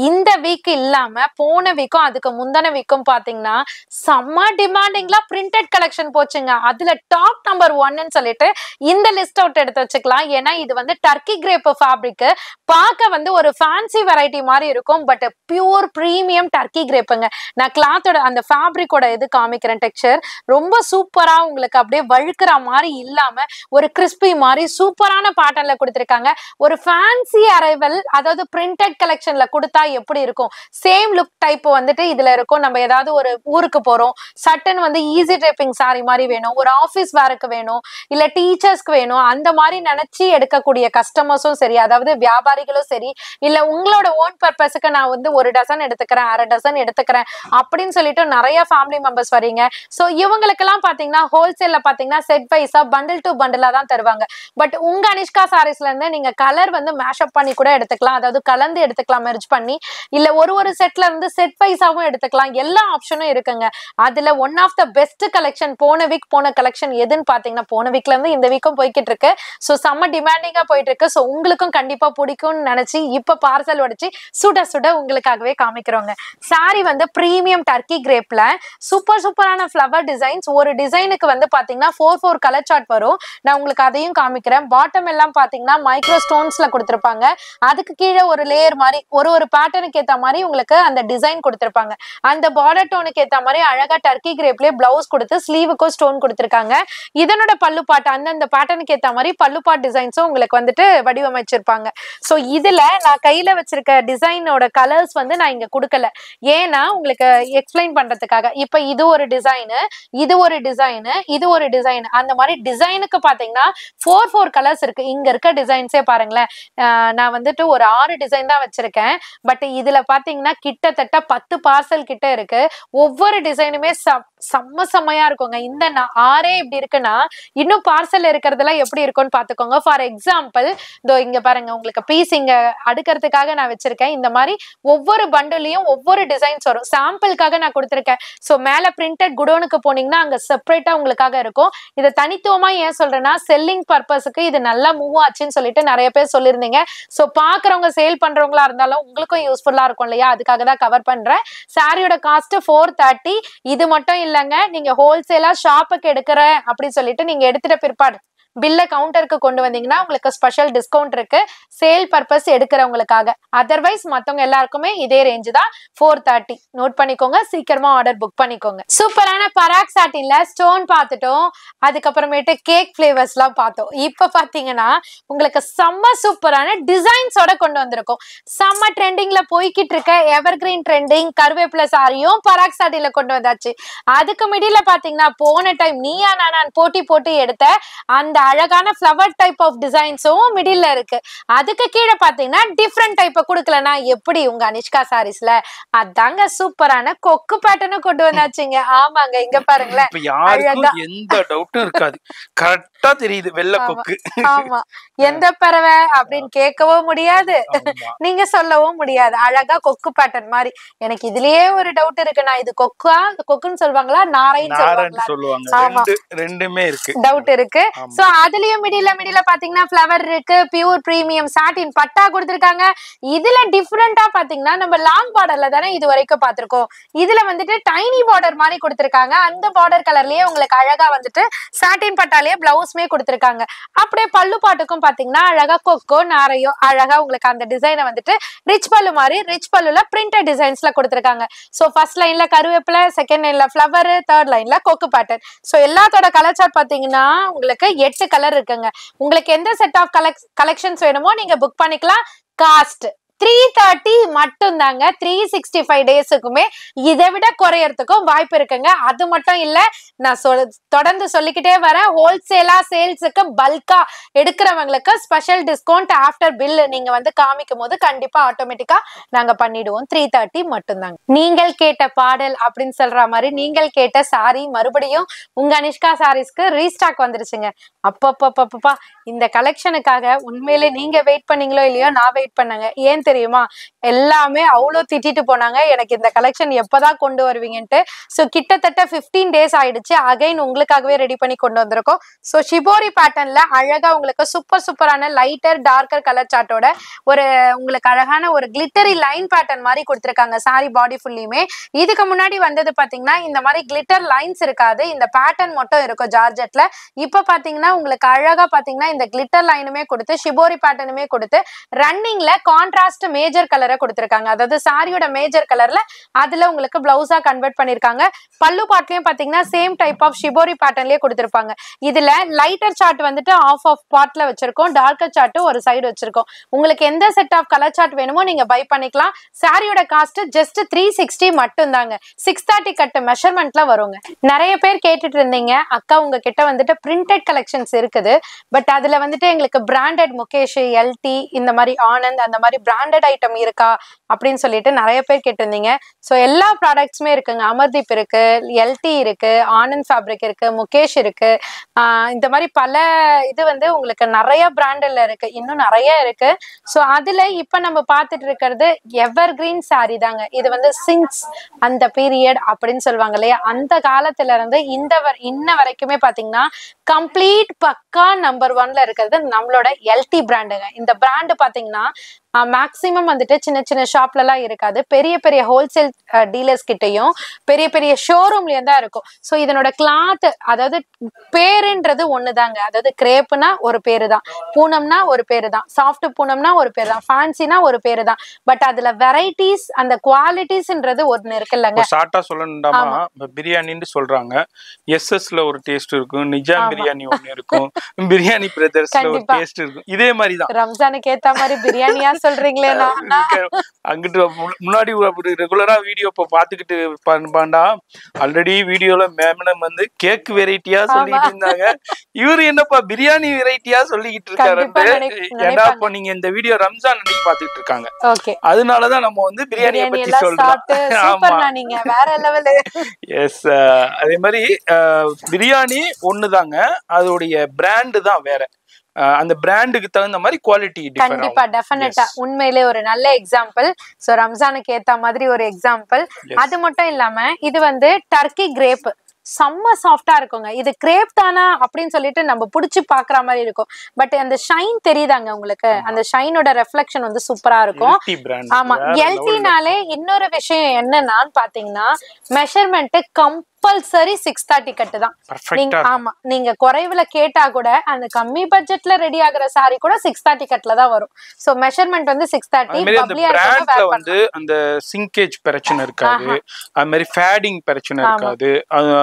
இந்த வீக் இல்லாம போன வீக்கும் அதுக்கு முந்தின வீக்கும் பாத்தீங்கன்னா செம்ம டிமாண்டிங்ல பிரிண்டட் கலெக்ஷன் போச்சுங்க. அதுல டாப் நம்பர் 1ன்னு சொல்லிட்டு இந்த லிஸ்ட் அவுட் எடுத்து வச்சுக்கலாம். ஏன்னா இது வந்து டர்க்கி கிரேப் ஃபேப்ரிக். பார்க்க வந்து ஒரு ஃபேன்சி வெரைட்டி மாதிரி இருக்கும். பட் பியூர் பிரீமியம் டர்க்கி கிரேப்புங்க. நான் கிளாத்தோட அந்த ஃபேப்ரிக்கோட இது காமிக்கிறேன். டெக்ஸ்சர் ரொம்ப சூப்பரா உங்களுக்கு அப்படியே வழுக்கிற மாதிரி இல்லாம ஒரு கிறிஸ்பி மாதிரி சூப்பரான பேட்டர்ன்ல கொடுத்திருக்காங்க. ஒரு ஃபேன்சி அரைவல், அதாவது பிரிண்டட் கலெக்ஷன்ல கொடுத்தா எப்படி இருக்கும் சேம் லுக் டைப் வந்துட்டு இதுல இருக்கும். நம்ம ஏதாவது ஒரு ஊருக்கு போறோம், சட்டன் வந்து ஈஸி ட்ரெப்பிங் சாரி மாதிரி வேணும், ஒரு ஆபீஸ் வேருக்கு வேணும், இல்ல டீச்சர்ஸ்க்கு வேணும், அந்த மாதிரி நினைச்சு எடுக்கக்கூடிய கஸ்டமர்ஸும் சரி, அதாவது வியாபாரிகளும் சரி, இல்ல உங்களோட ஓன் பர்பஸுக்கு நான் வந்து ஒரு டசன் எடுத்துக்கிறேன், அரை டசன் எடுத்துக்கிறேன் அப்படின்னு சொல்லிட்டு நிறைய ஃபேமிலி மெம்பர்ஸ் வரீங்க. சோ இவங்களுக்கு எல்லாம் பாத்தீங்கன்னா ஹோல்சேல்ல பாத்தீங்கன்னா செட் வைஸா பண்டில் டு பண்டிலா தான் தருவாங்க. பட் உங்க அனிஷ்கா சாரீஸ்ல இருந்து நீங்க கலர் வந்து மேஷப் பண்ணி கூட எடுத்துக்கலாம், அதாவது கலந்து எடுத்துக்கலாம் மெர்ஜ் பண்ணி, இல்ல ஒரு செட்ல இருந்து செட் வைஸாவும் எடுத்துக்கலாம். எல்லா ஆப்ஷனும் இருக்குங்க. அதுல one of the best collection போன வீக் போன கலெக்ஷன் எதுன்னு பாத்தீங்கன்னா, போன வீக்ல இருந்து இந்த வீக்கும் போய்கிட்டு இருக்கு. சோ செம்ம டிமாண்டிங்கா போயிட்டு இருக்கு. சோ உங்களுக்கும் கண்டிப்பா பிடிக்கும். பிடிக்கும்னு நினைச்சு இப்ப பார்சல் உடைச்சு சுட சுட உங்களுக்காகவே காமிக்கிறோங்க. சாரி வந்து பிரீமியம் டர்க்கி கிரேப்ல சூப்பரான ஃப்ளவர் டிசைன்ஸ். ஒரு டிசைனுக்கு வந்து பாத்தீங்கன்னா 4 கலர் சார்ட் வரும். நான் உங்களுக்கு அதையும் காமிக்கிறேன். பாட்டம் எல்லாம் பாத்தீங்கன்னா மைக்ரோ ஸ்டோன்ஸ்ல கொடுத்திருப்பாங்க. அதுக்கு கீழே ஒரு லேயர் மாதிரி ஒரு பேட்டர்னுக்கு ஏத்த மாதிரி உங்களுக்கு அந்த டிசைன் கொடுத்திருப்பாங்க. அந்த பார்டர் டோனுக்கு ஏத்த மாதிரி அழகா டர்க்கி கிரேப்லயே பிளவுஸ் கொடுத்து ஸ்லீவுக்கும் ஸ்டோன் கொடுத்திருக்காங்க. இதனோட பல்லு பாட்டு அந்த பேட்டர்னுக்கு ஏத்த மாதிரி பல்லு பாட் டிசைன்ஸும் உங்களுக்கு வந்துட்டு வடிவமைச்சிருப்பாங்க. சோ இதுல நான் கையில வச்சிருக்க டிசைனோட கலர்ஸ் வந்து நான் இங்க கொடுக்கல. ஏன்னா உங்களுக்கு எக்ஸ்பிளைன் பண்றதுக்காக. இப்ப இது ஒரு டிசைனு, இது ஒரு டிசைனு, இது ஒரு டிசைன். அந்த மாதிரி டிசைனுக்கு பாத்தீங்கன்னா 4 கலர்ஸ் இருக்கு. இங்க இருக்க டிசைன்ஸே பாருங்களேன். நான் வந்துட்டு ஒரு 6 டிசைன் தான் வச்சிருக்கேன். பட் இதுல பாத்தீங்கன்னா கிட்டத்தட்ட 10 பார்சல் கிட்ட இருக்கு. ஒவ்வொரு டிசைனுமே செம்மையா இருக்குங்க. இந்த 6 இப்படி இருக்குன்னா இன்னும் பார்சல் இருக்கிறதுல எப்படி இருக்கும்னு பாத்துக்கோங்க. ஃபார் எக்ஸாம்பிள் இதோ இங்க பாருங்க, உங்களுக்கு பீஸ் இங்க அடுக்கிறதுக்காக நான் வச்சிருக்கேன். இந்த மாதிரி ஒவ்வொரு பண்டலையும் ஒவ்வொரு டிசைன்ஸ் வரும். சாம்பிளுக்காக நான் கொடுத்துருக்கேன். சோ மேல பிரிண்டட் குடோனுக்கு போனீங்கன்னா அங்க செப்பரேட்டா உங்களுக்காக இருக்கும். இதை தனித்துவமா ஏன் சொல்றேன்னா செல்லிங் பர்பஸுக்கு இது நல்லா மூவ் ஆச்சுன்னு சொல்லிட்டு நிறைய பேர் சொல்லியிருந்தீங்க. சோ பாக்குறவங்க சேல் பண்றவங்களா இருந்தாலும் உங்களுக்கும் யூஸ்ஃபுல்லா இருக்கும் இல்லையா, அதுக்காக தான் கவர் பண்றேன். சாரியோட காஸ்ட் 430. இது மட்டும் இல்லைங்க, நீங்க ஹோல்சேலா ஷாப்புக்கு எடுக்கிறேன் அப்படின்னு சொல்லிட்டு நீங்க எடுத்துட்ட பிற்பாடு பில்ல கவுண்டருக்கு கொண்டு வந்தீங்கன்னா உங்களுக்கு ஸ்பெஷல் டிஸ்கவுண்ட் இருக்கு சேல் பர்பஸ் எடுக்கிறவங்களுக்காக. அதர்வைஸ் மத்தவங்க எல்லாருக்குமே இதே ரேஞ்சு தான் 430. நோட் பண்ணிக்கோங்க, சீக்கிரமா ஆர்டர் புக் பண்ணிக்கோங்க. சூப்பரான பராக் சாட்டின்ல ஸ்டோன் பார்த்துட்டோம். அதுக்கப்புறமேட்டு கேக் பிளேவர்ஸ் எல்லாம் பார்த்தோம். இப்ப பாத்தீங்கன்னா உங்களுக்கு செம்ம சூப்பரான டிசைன்ஸோட கொண்டு வந்திருக்கோம். செம்ம ட்ரெண்டிங்ல போய்கிட்டு இருக்க எவர்கிரீன் ட்ரெண்டிங் கருவேப்பிலை சாரியும் பராக் சாட்டின்ல கொண்டு வந்தாச்சு. அதுக்கு மிடில பாத்தீங்கன்னா போன டைம் நீயா நான் போட்டி போட்டு எடுத்த அந்த அழகான ஃப்ளவர் டைப் ஆஃப் டிசைன்ஸும் மிடில்ல இருக்கு. அதுக்கு கீழே பாத்தீங்கன்னா டிஃப்ரெண்ட் டைப்பை கொடுக்கலன்னா எப்படி உங்க அனிஷ்கா சாரீஸ்ல அதாங்க சூப்பரான கொக்கு பேட்டர்னும் கொண்டு வந்தாச்சுங்க. ஆமாங்க, இங்க பாருங்களேன், எந்த டவுட்டும் இருக்காது, கரெக்டா தெரியுது வெள்ளை கொக்கு. ஆமா, எந்த பறவை அப்படின்னு கேட்கவும் முடியாது, நீங்க சொல்லவும் முடியாது. அழகா கொக்கு பேட்டர்ன் மாதிரி. எனக்கு இதுலயே ஒரு டவுட் இருக்கு, நான் இது கொக்குன்னு சொல்லுவாங்களா நாரைன்னு சொல்லுவாங்களா? ஆமா, ரெண்டுமே இருக்கு, டவுட் இருக்கு. சோ அதுலயும் மிடில பாத்தீங்கன்னா ஃப்ளவர் இருக்கு. பியூர் பிரீமியம் சாட்டின் பட்டா கொடுத்திருக்காங்க. இதுல டிஃபரெண்டா பாத்தீங்கன்னா நம்ம லாங் பார்டர்ல தானே இது வரைக்கும் பாத்திருக்கோம். இதுல வந்துட்டு டைனி பார்டர் மாதிரி கொடுத்திருக்காங்க. அந்த பார்டர் கலர்லயே உங்களுக்கு அழகா வந்துட்டு சாட்டின் பட்டாலேயே பிளவுஸ்மே கொடுத்திருக்காங்க. அப்படியே பல்லு பாட்டுக்கும் பாத்தீங்கன்னா அழகா கொக்கோ நாரையோ அழகா உங்களுக்கு அந்த டிசைனை வந்துட்டு ரிச் பல்லு மாதிரி ரிச் பல்லுல பிரிண்டட் டிசைன்ஸ்ல கொடுத்திருக்காங்க. சோ ஃபர்ஸ்ட் லைன்ல கருவேப்பிலை, செகண்ட் லைன்ல ஃப்ளவர், தேர்ட் லைன்ல கொக்கு பேட்டர்ன். சோ எல்லாத்தோட கலர் சார்ட் பாத்தீங்கன்னா உங்களுக்கு 8 கலர் இருக்குங்க. உங்களுக்கு எந்த செட் ஆஃப் கலெக்ஷன்ஸ் வேணுமோ நீங்க புக் பண்ணிக்கலாம். காஸ்ட் 330 மட்டும் தாங்க. 365 டேஸுக்குமே இதை விட குறையறதுக்கும் வாய்ப்பு இருக்குங்க. அது மட்டும் இல்ல, நான் தொடர்ந்து சொல்லிக்கிட்டே வரேன், ஹோல்சேலா சேல்ஸுக்கு பல்கா எடுக்கிறவங்களுக்கு ஸ்பெஷல் டிஸ்கவுண்ட் ஆஃப்டர் பில் நீங்க வந்து காமிக்கும் போது கண்டிப்பா ஆட்டோமேட்டிக்கா நாங்க பண்ணிடுவோம். 330 மட்டும் தாங்க. நீங்கள் கேட்ட பாடல் அப்படின்னு சொல்ற மாதிரி நீங்கள் கேட்ட சாரி மறுபடியும் உங்க அனிஷ்கா சாரீஸ்க்கு ரீஸ்டாக் வந்துருச்சுங்க. அப்பப்பா இந்த கலெக்ஷனுக்காக உண்மையிலே நீங்க வெயிட் பண்ணீங்களோ இல்லையோ, நான் வெயிட் பண்ணேங்க. ஏன் தெரியுமா, எல்லாமே அவ்வளோ திட்டிட்டு போனாங்க எனக்கு இந்த கலெக்ஷன் எப்பதான் கொண்டு வருவீங்கன்ட்டு. ஸோ கிட்டத்தட்ட 15 டேஸ் ஆயிடுச்சு. அகைன் உங்களுக்காகவே ரெடி பண்ணி கொண்டு வந்திருக்கோம். ஸோ ஷிபோரி பேட்டர்ன்ல அழகா உங்களுக்கு சூப்பரான லைட்டர் டார்க்கர் கலர் சார்ட்டோட ஒரு உங்களுக்கு அழகான ஒரு கிளிட்டரி லைன் பேட்டர்ன் மாதிரி கொடுத்துருக்காங்க சாரி பாடி ஃபுல்லியுமே. இதுக்கு முன்னாடி வந்தது பாத்தீங்கன்னா இந்த மாதிரி கிளிட்டர் லைன்ஸ் இருக்காது, இந்த பேட்டர்ன் மட்டும் இருக்கும் ஜார்ஜெட்ல. இப்ப பாத்தீங்கன்னா உங்களுக்கு அழகா பாத்தீங்கன்னா இந்த கிளிட்டர் லைனுமே கொடுத்து ஷிபோரி பேட்டர்னுமே கொடுத்து ரன்னிங்ல கான்ட்ராஸ்ட் மேஜர் கலரை கொடுத்திருக்காங்க. அதாவது சாரியோட மேஜர் கலர்ல அதுல உங்களுக்கு பிளவுஸா கன்வெர்ட் பண்ணிருக்காங்க. பல்லு பாட்லயும் பாத்தீங்கன்னா சேம் டைப் ஆஃப் ஷிபோரி பேட்டர்ன்லயே கொடுத்திருப்பாங்க. இதுல லைட்டர் சார்ட் வந்துட்டு ஆஃப் பார்ட்ல வச்சிருக்கோம், டார்க்கர் சார்ட் ஒரு சைடு வச்சிருக்கோம். உங்களுக்கு எந்த செட் ஆஃப் கலர் சார்ட் வேணுமோ நீங்க பை பண்ணிக்கலாம். சாரியோட காஸ்ட் ஜஸ்ட் 360 மட்டும் தாங்க. 630 கட் மெஷர்மெண்ட்ல வருங்க. நிறைய பேர் கேட்டுட்டு இருந்தீங்க, அக்கா உங்ககிட்ட வந்துட்டு பிரிண்டட் கலெக்ஷன்ஸ் இருக்குது, பட் அதுல வந்துட்டு எங்களுக்கு பிராண்டட் முகேஷ், எல்டி, இந்த மாதிரி ஆனந்த், அந்த மாதிரி பிராண்ட் பிராண்டட் ஐட்டம் இருக்கா அப்படின்னு சொல்லிட்டு நிறைய பேர் கேட்டிருந்தீங்க. ஸோ எல்லா ப்ராடக்ட்ஸுமே இருக்குங்க. அமர்தீப் இருக்கு, எல்டி இருக்கு, ஆனந்த் ஃபேப்ரிக் இருக்கு, முகேஷ் இருக்கு. இந்த மாதிரி பல இது வந்து உங்களுக்கு நிறைய பிராண்டில் இருக்கு, இன்னும் நிறைய இருக்கு. ஸோ அதுல இப்ப நம்ம பார்த்துட்டு இருக்கிறது எவர் கிரீன் சாரி தாங்க. இது வந்து சின்ஸ் அந்த பீரியட் அப்படின்னு சொல்லுவாங்க இல்லையா, அந்த காலத்துல இருந்து இன்ன வரைக்குமே பாத்தீங்கன்னா கம்ப்ளீட் பக்கா நம்பர் 1ல இருக்கிறது நம்மளோட எல்டி பிராண்டுங்க. இந்த பிராண்டு பாத்தீங்கன்னா மேக்சிமம் வந்துட்டு சின்ன சின்ன ஷாப்ல எல்லாம் இருக்காது, பெரிய பெரிய ஹோல்சேல் டீலர்ஸ் கிட்டையும் பெரிய பெரிய ஷோரூம்லயும் தான் இருக்கும். ஸோ இதனோட கிளாத், அதாவது பேருன்றது ஒண்ணுதாங்க. அதாவது கிரேப்னா ஒரு பேரு தான், பூனம்னா ஒரு பேரு தான், சாஃப்ட் பூனம்னா ஒரு பேரு தான், ஃபேன்சினா ஒரு பேரு தான். பட் அதுல வெரைட்டிஸ் அந்த குவாலிட்டிஸ்ன்றது ஒண்ணு இருக்குல்லங்க. ஷார்ட்டா சொல்லணும்டாமா, பிரியாணின்னு சொல்றாங்க, எஸ்எஸ்ல ஒரு டேஸ்ட் இருக்கும், நிஜாம் பிரியாணி ஒண்ணு இருக்கும், பிரியாணி பிரதர்ஸ்ல ஒரு டேஸ்ட் இருக்கும். இதே மாதிரி தான் ரம்ஜானுக்கு ஏத்த மாதிரி பிரியாணியா சொல்றீங்களே. அங்கிட்டு முன்னாடி ரெகுலரா வீடியோ இப்ப பாத்துக்கிட்டு பாண்டா, ஆல்ரெடி வீடியோல மேம் வந்து கேக் வெரைட்டியா சொல்லிட்டு இருந்தாங்க, இவரு என்னப்பா பிரியாணி வெரைட்டியா சொல்லிக்கிட்டு இருக்காரு. ஏன்னா இப்போ நீங்க இந்த வீடியோ ரம்ஜான் அன்னைக்கு பாத்துக்கிட்டு இருக்காங்க, அதனாலதான் நம்ம வந்து பிரியாணியை பத்தி சொல்றோம். நீங்க வேற லெவல். எஸ், அதே மாதிரி பிரியாணி ஒண்ணுதாங்க, அதோடைய பிராண்டு தான் வேற. அந்த பிராண்டுக்கு தகுந்த மாதிரி குவாலிட்டி கண்டிப்பா டெஃபினட்டா உண்மையிலே ஒரு நல்ல எக்ஸாம்பிள். சோ ரம்ஜானுக்கு ஏத்த மாதிரி ஒரு எக்ஸாம்பிள். அது மட்டும் இல்லாம இது வந்து டர்க்கி கிரேப், செம்ம சாஃப்டா இருக்குங்க. இது கிரேப் தானா அப்படின்னு சொல்லிட்டு நம்ம புடிச்சு பாக்குற மாதிரி இருக்கும். பட் அந்த ஷைன் தெரியுதாங்க உங்களுக்கு, அந்த ஷைனோட ரெஃப்ளெக்ஷன் வந்து சூப்பரா இருக்கும். ஆமா, எல்டினாலே இன்னொரு விஷயம் என்னன்னு பாத்தீங்கன்னா மெஷர்மெண்ட் கம்பல்சரி 630 கட்டு தான். ஆமா, நீங்க குறைவுல கேட்டா கூட அந்த கம்மி பட்ஜெட்ல ரெடி ஆகுற சாரி கூட 630 கட்ல தான் வரும். சோ மெஷர்மெண்ட் வந்து 630. பிராண்ட்ல வந்து அந்த சிங்கேஜ் பிரச்சனை இருக்காது, அது மாதிரி ஃபேடிங் பிரச்சனை இருக்காது,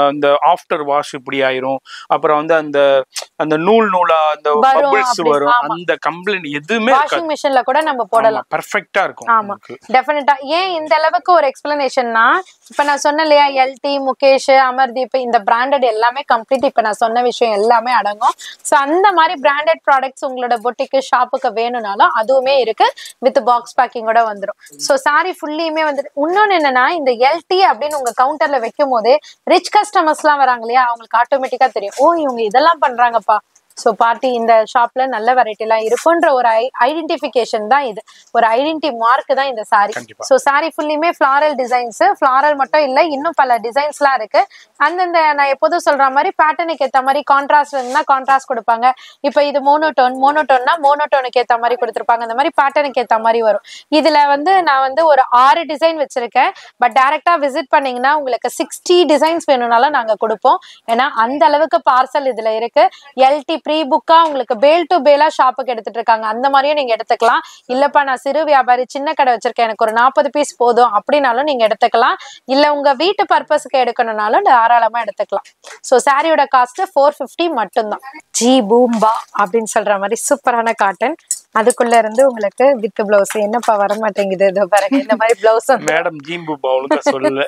அந்த ஆஃப்டர் வாஷ் இப்படி ஆயிரும், அப்புறம் வந்து அந்த அந்த நூலா அந்த பபிள்ஸ் வரும், அந்த கம்ப்ளைண்ட் எதுவுமே இருக்காது. வாஷிங் மெஷின்ல கூட நம்ம போடலாம், பெர்ஃபெக்ட்டா இருக்கும். ஆமா டெஃபினட்டா. ஏன் இந்த அளவுக்கு ஒரு எக்ஸ்பிளனேஷன்னா, இப்ப நான் சொன்ன இல்லையா எல்டி, முகேஷ், அமர்தீப், இந்த பிராண்டட் எல்லாமே கம்ப்ளீட் இப்ப நான் சொன்ன விஷயம் எல்லாமே அடங்கும். சோ அந்த மாதிரி பிராண்டட் ப்ராடக்ட்ஸ் உங்களோட பொட்டிக்கு ஷாப்புக்கு வேணும்னாலும் அதுவுமே இருக்கு, வித் பாக்ஸ் பேக்கிங்கோட வந்துடும். சோ சாரி ஃபுல்லியுமே வந்து இன்னொன்னு என்னன்னா, இந்த எல்டி அப்படின்னு உங்க கவுண்டர்ல வைக்கும் போதே ரிச் கஸ்டமர்ஸ் எல்லாம் வராங்க இல்லையா, அவங்களுக்கு ஆட்டோமேட்டிக்கா தெரியும், ஓ இவங்க இதெல்லாம் பண்றாங்கப்பா, ஸோ பார்ட்டி இந்த ஷாப்ல நல்ல வெரைட்டி எல்லாம் இருக்குன்ற ஒரு ஐடென்டிஃபிகேஷன் தான் இது, ஒரு ஐடென்டி மார்க் தான் இந்த சாரி. ஸோ சாரி ஃபுல்லியுமே ஃபிளாரல் டிசைன்ஸ், ஃபிளாரல் மட்டும் இல்லை இன்னும் பல டிசைன்ஸ்லாம் இருக்கு. அந்தந்த நான் எப்போதும் சொல்ற மாதிரி பேட்டர்னுக்கு ஏற்ற மாதிரி கான்ட்ராஸ்ட் இருந்தா கான்ட்ராஸ்ட் கொடுப்பாங்க. இப்போ இது மோனோட்டோன்னா மோனோட்டோனுக்கு ஏற்ற மாதிரி கொடுத்துருப்பாங்க, அந்த மாதிரி பேட்டர்னுக்கு ஏற்ற மாதிரி வரும். இதுல வந்து நான் வந்து ஒரு 6 டிசைன் வச்சிருக்கேன். பட் டைரக்டா விசிட் பண்ணீங்கன்னா உங்களுக்கு 60 டிசைன்ஸ் வேணும்னாலும் நாங்க கொடுப்போம். ஏன்னா அந்த அளவுக்கு பார்சல் இதுல இருக்கு. எல்டி ப்ரீ புக்கா உங்களுக்கு பேல் டு பேலா ஷாப்புக்கு எடுத்துட்டு இருக்காங்க, அந்த மாதிரியும் நீங்க எடுத்துக்கலாம். இல்லப்பா நான் சிறு வியாபாரி சின்ன கடை வச்சிருக்கேன், எனக்கு ஒரு 40 பீஸ் போதும் அப்படின்னாலும் நீங்க எடுத்துக்கலாம். இல்ல உங்க வீட்டு பர்பஸ்க்கு எடுக்கணும்னாலும் தாராளமா எடுத்துக்கலாம். ஸோ சாரியோட காஸ்ட் 450 மட்டும்தான். ஜி பூம்பா அப்படின்னு சொல்ற மாதிரி சூப்பரான காட்டன், அதுக்குள்ள இருந்து உங்களுக்கு வித் பிளவுஸ். என்னப்பா வர மாட்டேங்குது, இதோ பாருங்க இந்த மாதிரி பிளவுஸ் மேடம் ஜீம்பு பவுலுக்கு சொல்லல.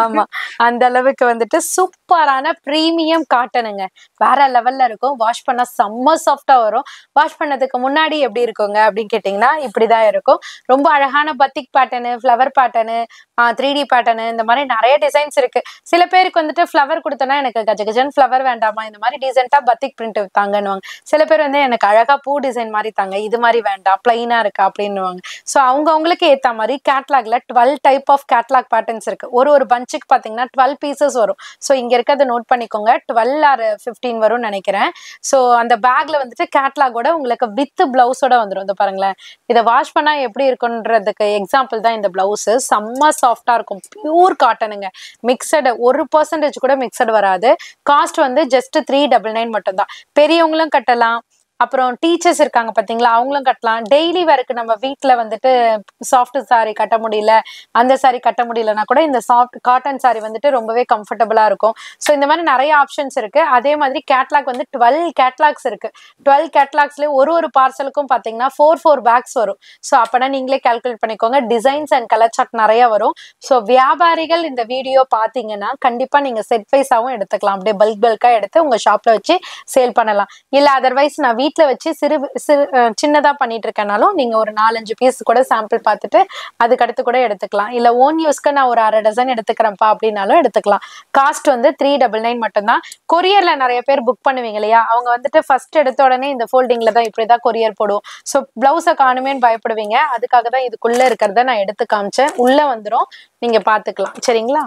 ஆமா, அந்த அளவுக்கு வந்துட்டு சூப்பரான பிரீமியம் காட்டனுங்க, வேற லெவல்ல இருக்கும். வாஷ் பண்ணா செம்ம சாஃப்டா வரும். வாஷ் பண்ணதுக்கு முன்னாடி எப்படி இருக்குங்க அப்படின்னு கேட்டீங்கன்னா இப்படிதான் இருக்கும். ரொம்ப அழகான batik pattern, flower pattern, 3D pattern, இந்த மாதிரி நிறைய டிசைன்ஸ் இருக்கு. சில பேருக்கு வந்துட்டு ஃபிளவர் கொடுத்தனா எனக்கு கஜகஜன் ஃபிளவர் வேண்டாமா, இந்த மாதிரி டீசென்டா பத்திக் பிரிண்ட் தாங்கன்னுவாங்க. சில பேர் வந்து எனக்கு அழகா பூ டிசைன் மாதிரி தாங்க, இது மாதிரி வேண்டாம் பிளைனா இருக்கா அப்படின்னுவாங்க. ஸோ அவங்களுக்கு ஏற்ற மாதிரி கேட்லாக்ல 12 டைப் ஆஃப் கேட்லாக் பேட்டர்ன்ஸ் இருக்கு. ஒரு பஞ்சுக்கு பாத்தீங்கன்னா 12 பீசஸ் வரும். ஸோ இங்க இருக்கிறத நோட் பண்ணிக்கோங்க, 12 or 15 வரும்னு நினைக்கிறேன். ஸோ அந்த பேக்ல வந்துட்டு கேட்லாகோட உங்களுக்கு வித் பிளவுஸோட வந்துடும். இந்த பாருங்களேன், இதை வாஷ் பண்ணா எப்படி இருக்குன்றதுக்கு எக்ஸாம்பிள் தான் இந்த பிளவுஸ். செம்ம சாஃப்டா இருக்கும், பியூர் காட்டனுங்க, மிக்சடு 1% கூட மிக்சடு வராது. காஸ்ட் வந்து ஜஸ்ட் 399 மட்டும் தான். பெரியவங்களும் கட்டலாம், அப்புறம் டீச்சர்ஸ் இருக்காங்க பாத்தீங்களா அவங்களும் கட்டலாம். டெய்லி வேருக்கு நம்ம வீட்டுல வந்துட்டு சாஃப்ட் சாரி கட்ட முடியல, அந்த சாரி கட்ட முடியலன்னா கூட இந்த சாஃப்ட் காட்டன் சாரி வந்துட்டு ரொம்பவே கம்ஃபர்டபுளா இருக்கும். ஸோ இந்த மாதிரி நிறைய ஆப்ஷன்ஸ் இருக்கு. அதே மாதிரி கேட்லாக் வந்து 12 கேட்லாக்ஸ் இருக்கு. 12 கேட்லாக்ஸ்ல ஒரு பார்சலுக்கும் பாத்தீங்கன்னா 4 பேக்ஸ் வரும். ஸோ அப்பனா நீங்களே கால்குலேட் பண்ணிக்கோங்க. டிசைன்ஸ் அண்ட் கலர் சார்ட் நிறைய வரும். ஸோ வியாபாரிகள் இந்த வீடியோ பாத்தீங்கன்னா கண்டிப்பா நீங்க செட் வைஸாவும் எடுத்துக்கலாம், அப்படியே பல்கா எடுத்து உங்க ஷாப்ல வச்சு சேல் பண்ணலாம். இல்ல அதர்வைஸ் நான் வீட்ல வச்சு சின்னதா பண்ணிட்டு இருக்கனாலும் நீங்க ஒரு 4-5 பீஸ் கூட சாம்பிள் பார்த்துட்டு அதுக்கடுத்து கூட எடுத்துக்கலாம். இல்ல ஓன் யூஸ்க்கு நான் ஒரு 1/2 டசன் எடுத்துக்கிறேன்ப்பா அப்படின்னாலும் எடுத்துக்கலாம். காஸ்ட் வந்து 399 மட்டும்தான். கொரியர்ல நிறைய பேர் புக் பண்ணுவீங்க இல்லையா, அவங்க வந்துட்டு ஃபர்ஸ்ட் எடுத்த உடனே இந்த ஃபோல்டிங்ல தான் இப்படிதான் கொரியர் போடுவோம். ஸோ பிளவுஸை காணுமேன்னு பயப்படுவீங்க. அதுக்காக தான் இதுக்குள்ள இருக்கிறத நான் எடுத்து காமிச்சேன். உள்ள வந்துரும், நீங்க பாத்துக்கலாம். சரிங்களா?